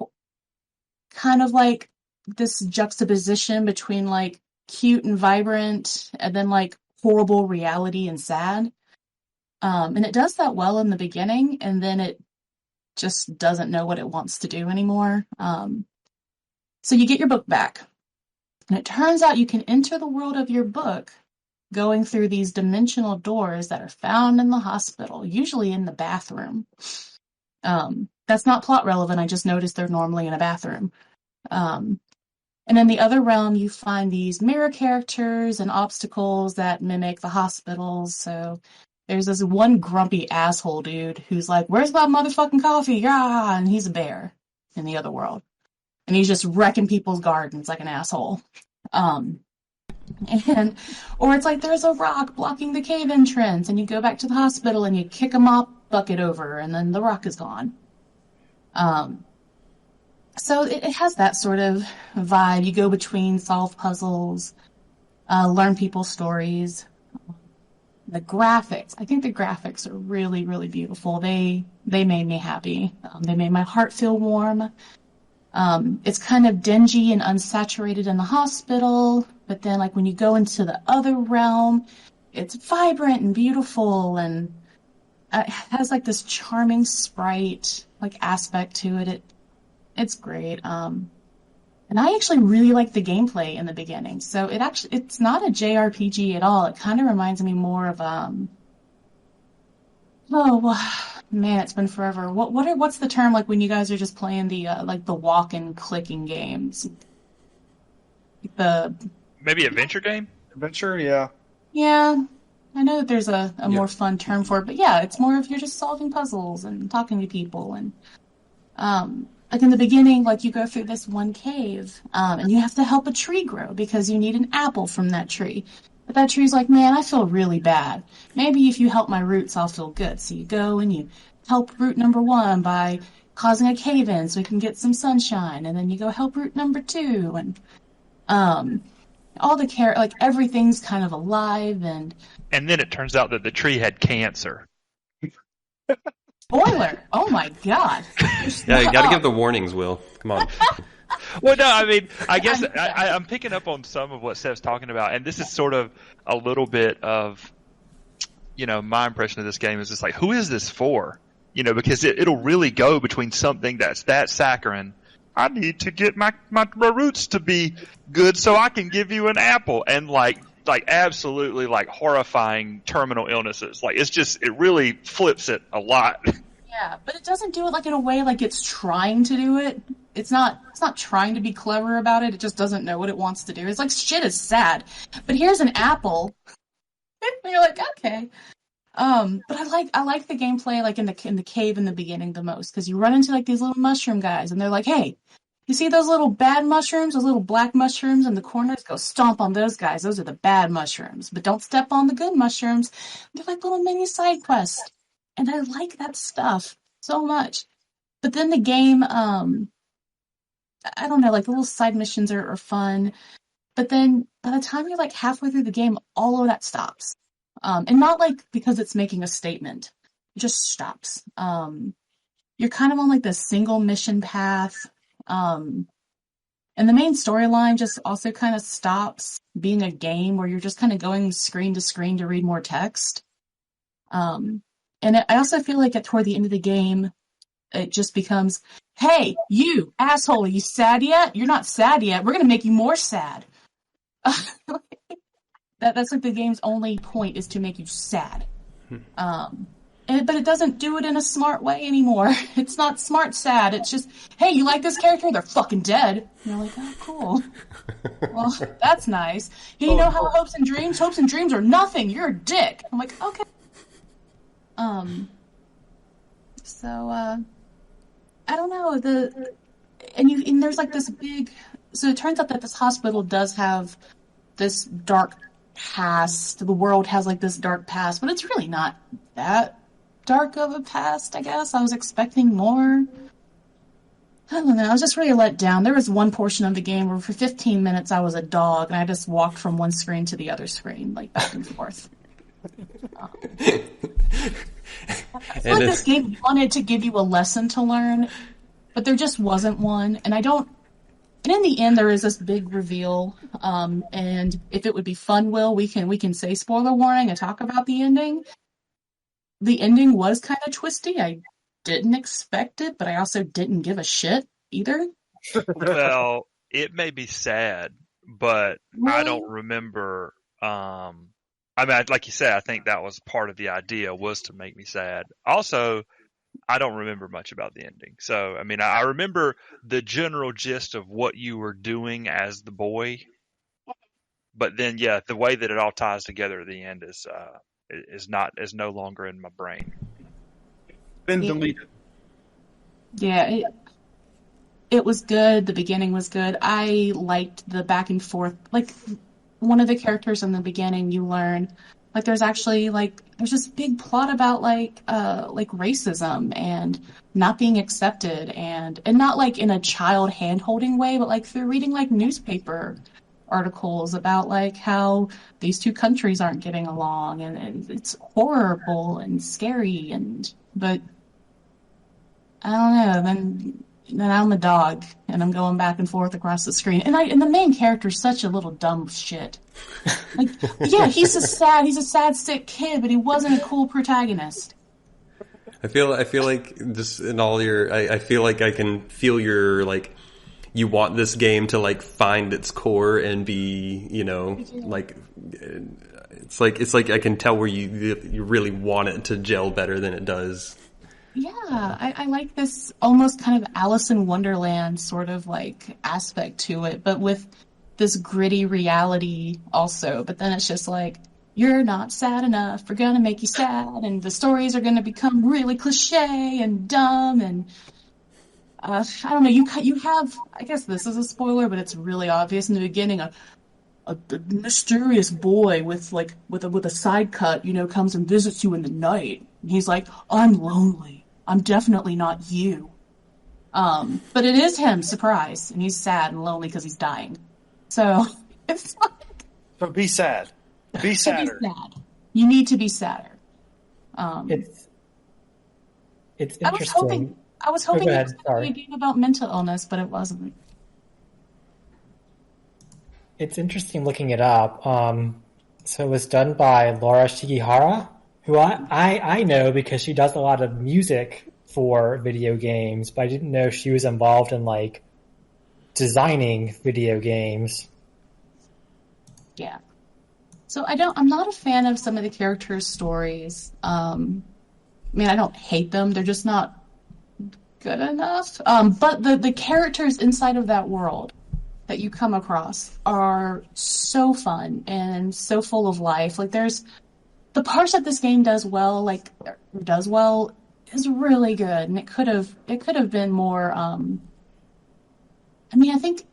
kind of like this juxtaposition between like cute and vibrant and then like horrible reality and sad. And it does that well in the beginning, and then it just doesn't know what it wants to do anymore. So you get your book back, and it turns out you can enter the world of your book going through these dimensional doors that are found in the hospital, usually in the bathroom. That's not plot relevant. I just noticed they're normally in a bathroom. And in the other realm, you find these mirror characters and obstacles that mimic the hospitals. So there's this one grumpy asshole dude who's like, "Where's my motherfucking coffee? Yeah!" And he's a bear in the other world. And he's just wrecking people's gardens like an asshole. Or it's like there's a rock blocking the cave entrance, and you go back to the hospital and you kick a mop bucket over, and then the rock is gone. So it has that sort of vibe. You go between, solve puzzles, learn people's stories. The graphics, I think the graphics are really, really beautiful. They made me happy. They made my heart feel warm. It's kind of dingy and unsaturated in the hospital, but then like when you go into the other realm, it's vibrant and beautiful, and it has like this charming sprite like aspect to it. It's great. And I actually really like the gameplay in the beginning. So it's not a JRPG at all. It kind of reminds me more of oh man, it's been forever. What's the term like when you guys are just playing the like the walk and clicking games? Maybe adventure game? Adventure, yeah. Yeah. I know that there's a more fun term for it, but yeah, it's more of you're just solving puzzles and talking to people, and like in the beginning, like you go through this one cave, and you have to help a tree grow because you need an apple from that tree. But that tree's like, man, I feel really bad. Maybe if you help my roots, I'll feel good. So you go and you help root number 1 by causing a cave in so we can get some sunshine, and then you go help root number 2, and all the like everything's kind of alive, and then it turns out that the tree had cancer. Spoiler! Oh my god! Yeah, you got to give the warnings, Will. Come on. Well, no, I mean, I guess I'm picking up on some of what Steph's talking about, and this is sort of a little bit of, my impression of this game is just like, who is this for? Because it'll really go between something that's that saccharine. I need to get my roots to be good so I can give you an apple, and like absolutely like horrifying terminal illnesses. Like it really flips it a lot. Yeah, but it doesn't do it like in a way like it's trying to do it. It's not trying to be clever about it. It just doesn't know what it wants to do. It's like, shit is sad, but here's an apple. And you're like, okay. But I like the gameplay like in the cave in the beginning the most, because you run into like these little mushroom guys, and they're like, hey, you see those little bad mushrooms, those little black mushrooms in the corners? Go stomp on those guys. Those are the bad mushrooms. But don't step on the good mushrooms. They're like little mini side quests. And I like that stuff so much. But then the game, I don't know, like the little side missions are fun. But then by the time you're like halfway through the game, all of that stops. And not like because it's making a statement. It just stops. You're kind of on like this single mission path. And the main storyline just also kind of stops being a game where you're just kind of going screen to screen to read more text. And I also feel like toward the end of the game, it just becomes, hey, you asshole, are you sad yet? You're not sad yet. We're going to make you more sad. That's like the game's only point, is to make you sad. But it doesn't do it in a smart way anymore. It's not smart sad. It's just, hey, you like this character? They're fucking dead. And you're like, oh, cool. Well, that's nice. You know how hopes and dreams? Hopes and dreams are nothing. You're a dick. I'm like, okay. So, I don't know. And there's like this big, so it turns out that this hospital does have this dark past. The world has like this dark past, but it's really not that dark of a past, I guess. I was expecting more. I don't know. I was just really let down. There was one portion of the game where for 15 minutes I was a dog and I just walked from one screen to the other screen, like back and forth. I feel like this game wanted to give you a lesson to learn, but there just wasn't one. And in the end, there is this big reveal. And if it would be fun, Will, we can say spoiler warning and talk about the ending. The ending was kind of twisty. I didn't expect it, but I also didn't give a shit either. Well, it made me sad, but Really? I don't remember. I mean, like you said, I think that was part of the idea, was to make me sad. Also, I don't remember much about the ending. So, I mean, I remember the general gist of what you were doing as the boy. But then, yeah, the way that it all ties together at the end is no longer in my brain. Been deleted. Yeah, it was good. The beginning was good. I liked the back and forth. Like, one of the characters in the beginning, you learn, like, there's actually, like, there's this big plot about, like racism and not being accepted, and not, like, in a child hand-holding way, but, like, through reading, like, newspaper articles about, like, how these two countries aren't getting along, and it's horrible and scary, but I don't know, then I'm a dog, and I'm going back and forth across the screen, and the main character's such a little dumb shit. Like, yeah, he's a sad, sick kid, but he wasn't a cool protagonist. I feel like just in all your, I feel like I can feel your, like, you want this game to, like, find its core and be, you know, like, it's like I can tell where you really want it to gel better than it does. Yeah, I like this almost kind of Alice in Wonderland sort of, like, aspect to it, but with this gritty reality also. But then it's just like, you're not sad enough, we're gonna make you sad, and the stories are gonna become really cliche and dumb, and I don't know, you have, I guess this is a spoiler, but it's really obvious in the beginning, a mysterious boy with a side cut, you know, comes and visits you in the night. And he's like, I'm lonely. I'm definitely not you. But it is him, surprise, and he's sad and lonely because he's dying. So it's like, So be sad. Be sadder. Be sad. You need to be sadder. It's interesting. I was hoping Go it ahead, was going to sorry. be a game about mental illness, but it wasn't. It's interesting looking it up. So it was done by Laura Shigihara, who I know because she does a lot of music for video games, but I didn't know she was involved in, like, designing video games. Yeah. So I'm not a fan of some of the characters' stories. I mean, I don't hate them. They're just not good enough. But the characters inside of that world that you come across are so fun and so full of life. Like, there's the parts that this game does well is really good, and it could have been more. I mean, I think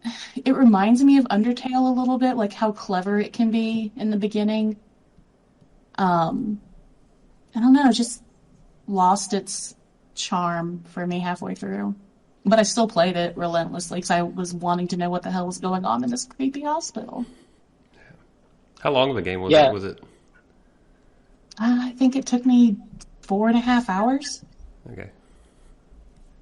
it reminds me of Undertale a little bit, like how clever it can be in the beginning. I don't know, it just lost its charm for me halfway through. But I still played it relentlessly because I was wanting to know what the hell was going on in this creepy hospital. How long of a game was Yeah. it? Was it? I think it took me 4.5 hours. Okay.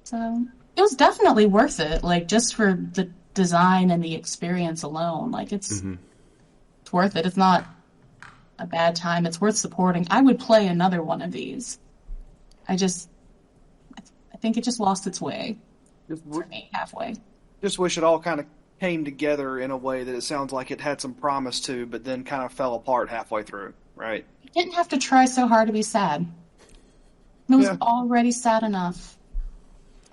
So it was definitely worth it, like, just for the design and the experience alone. Like, it's worth it. It's not a bad time. It's worth supporting. I would play another one of these. I think it just lost its way Just, for me halfway. just wish it all kind of came together in a way that it sounds like it had some promise to, but then kind of fell apart halfway through, right? You didn't have to try so hard to be sad. It was Yeah. already sad enough.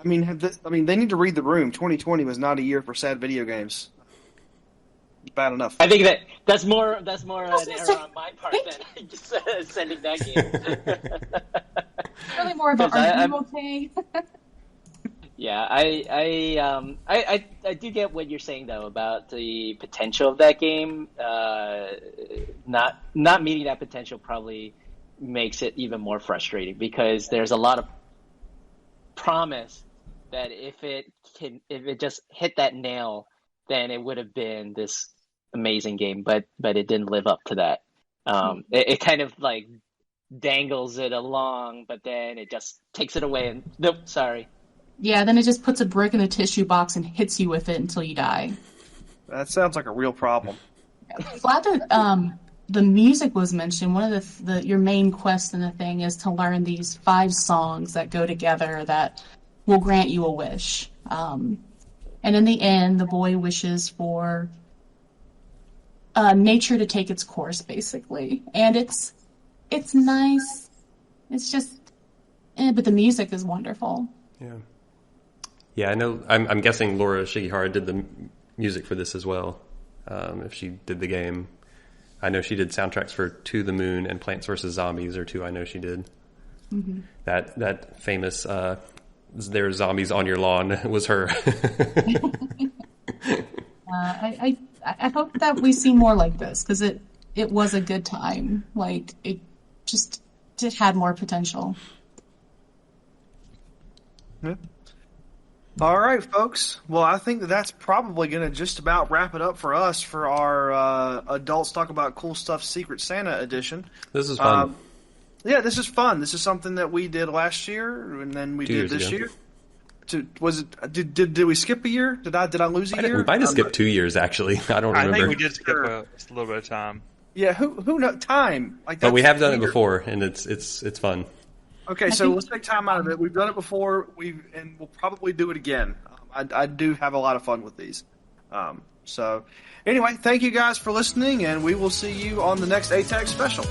I mean, they need to read the room. 2020 was not a year for sad video games. It's bad enough. I think that's more an error on my part than just sending that game. Really more of a, are you okay? Yeah, I do get what you're saying though about the potential of that game. Not meeting that potential probably makes it even more frustrating because there's a lot of promise that if it just hit that nail, then it would have been this amazing game. But it didn't live up to that. It kind of like dangles it along, but then it just takes it away and nope, sorry. Yeah, then it just puts a brick in a tissue box and hits you with it until you die. That sounds like a real problem. Glad that the music was mentioned. One of your main quests in the thing is to learn these 5 songs that go together that will grant you a wish. And in the end, the boy wishes for nature to take its course, basically. And it's nice. It's just, but the music is wonderful. Yeah. Yeah, I know. I'm guessing Laura Shigihara did the music for this as well. If she did the game, I know she did soundtracks for To the Moon and Plants vs. Zombies are 2 I know she did. Mm-hmm. That famous "There's Zombies on Your Lawn" was her. I hope that we see more like this because it was a good time. Like it had more potential. Yeah. All right, folks. Well, I think that's probably going to just about wrap it up for us for our Adults Talk About Cool Stuff Secret Santa edition. This is fun. Yeah, this is fun. This is something that we did last year, and then we did this year. Did we skip a year? Did I lose a year? We might have skipped 2 years, actually. I don't remember. I think we did skip a little bit of time. Yeah, who knows? Time. Like, but we have done weird. it before, and it's fun. Okay, so let's take time out of it. We've done it before, and we'll probably do it again. I do have a lot of fun with these. So, anyway, thank you guys for listening, and we will see you on the next ATACS special.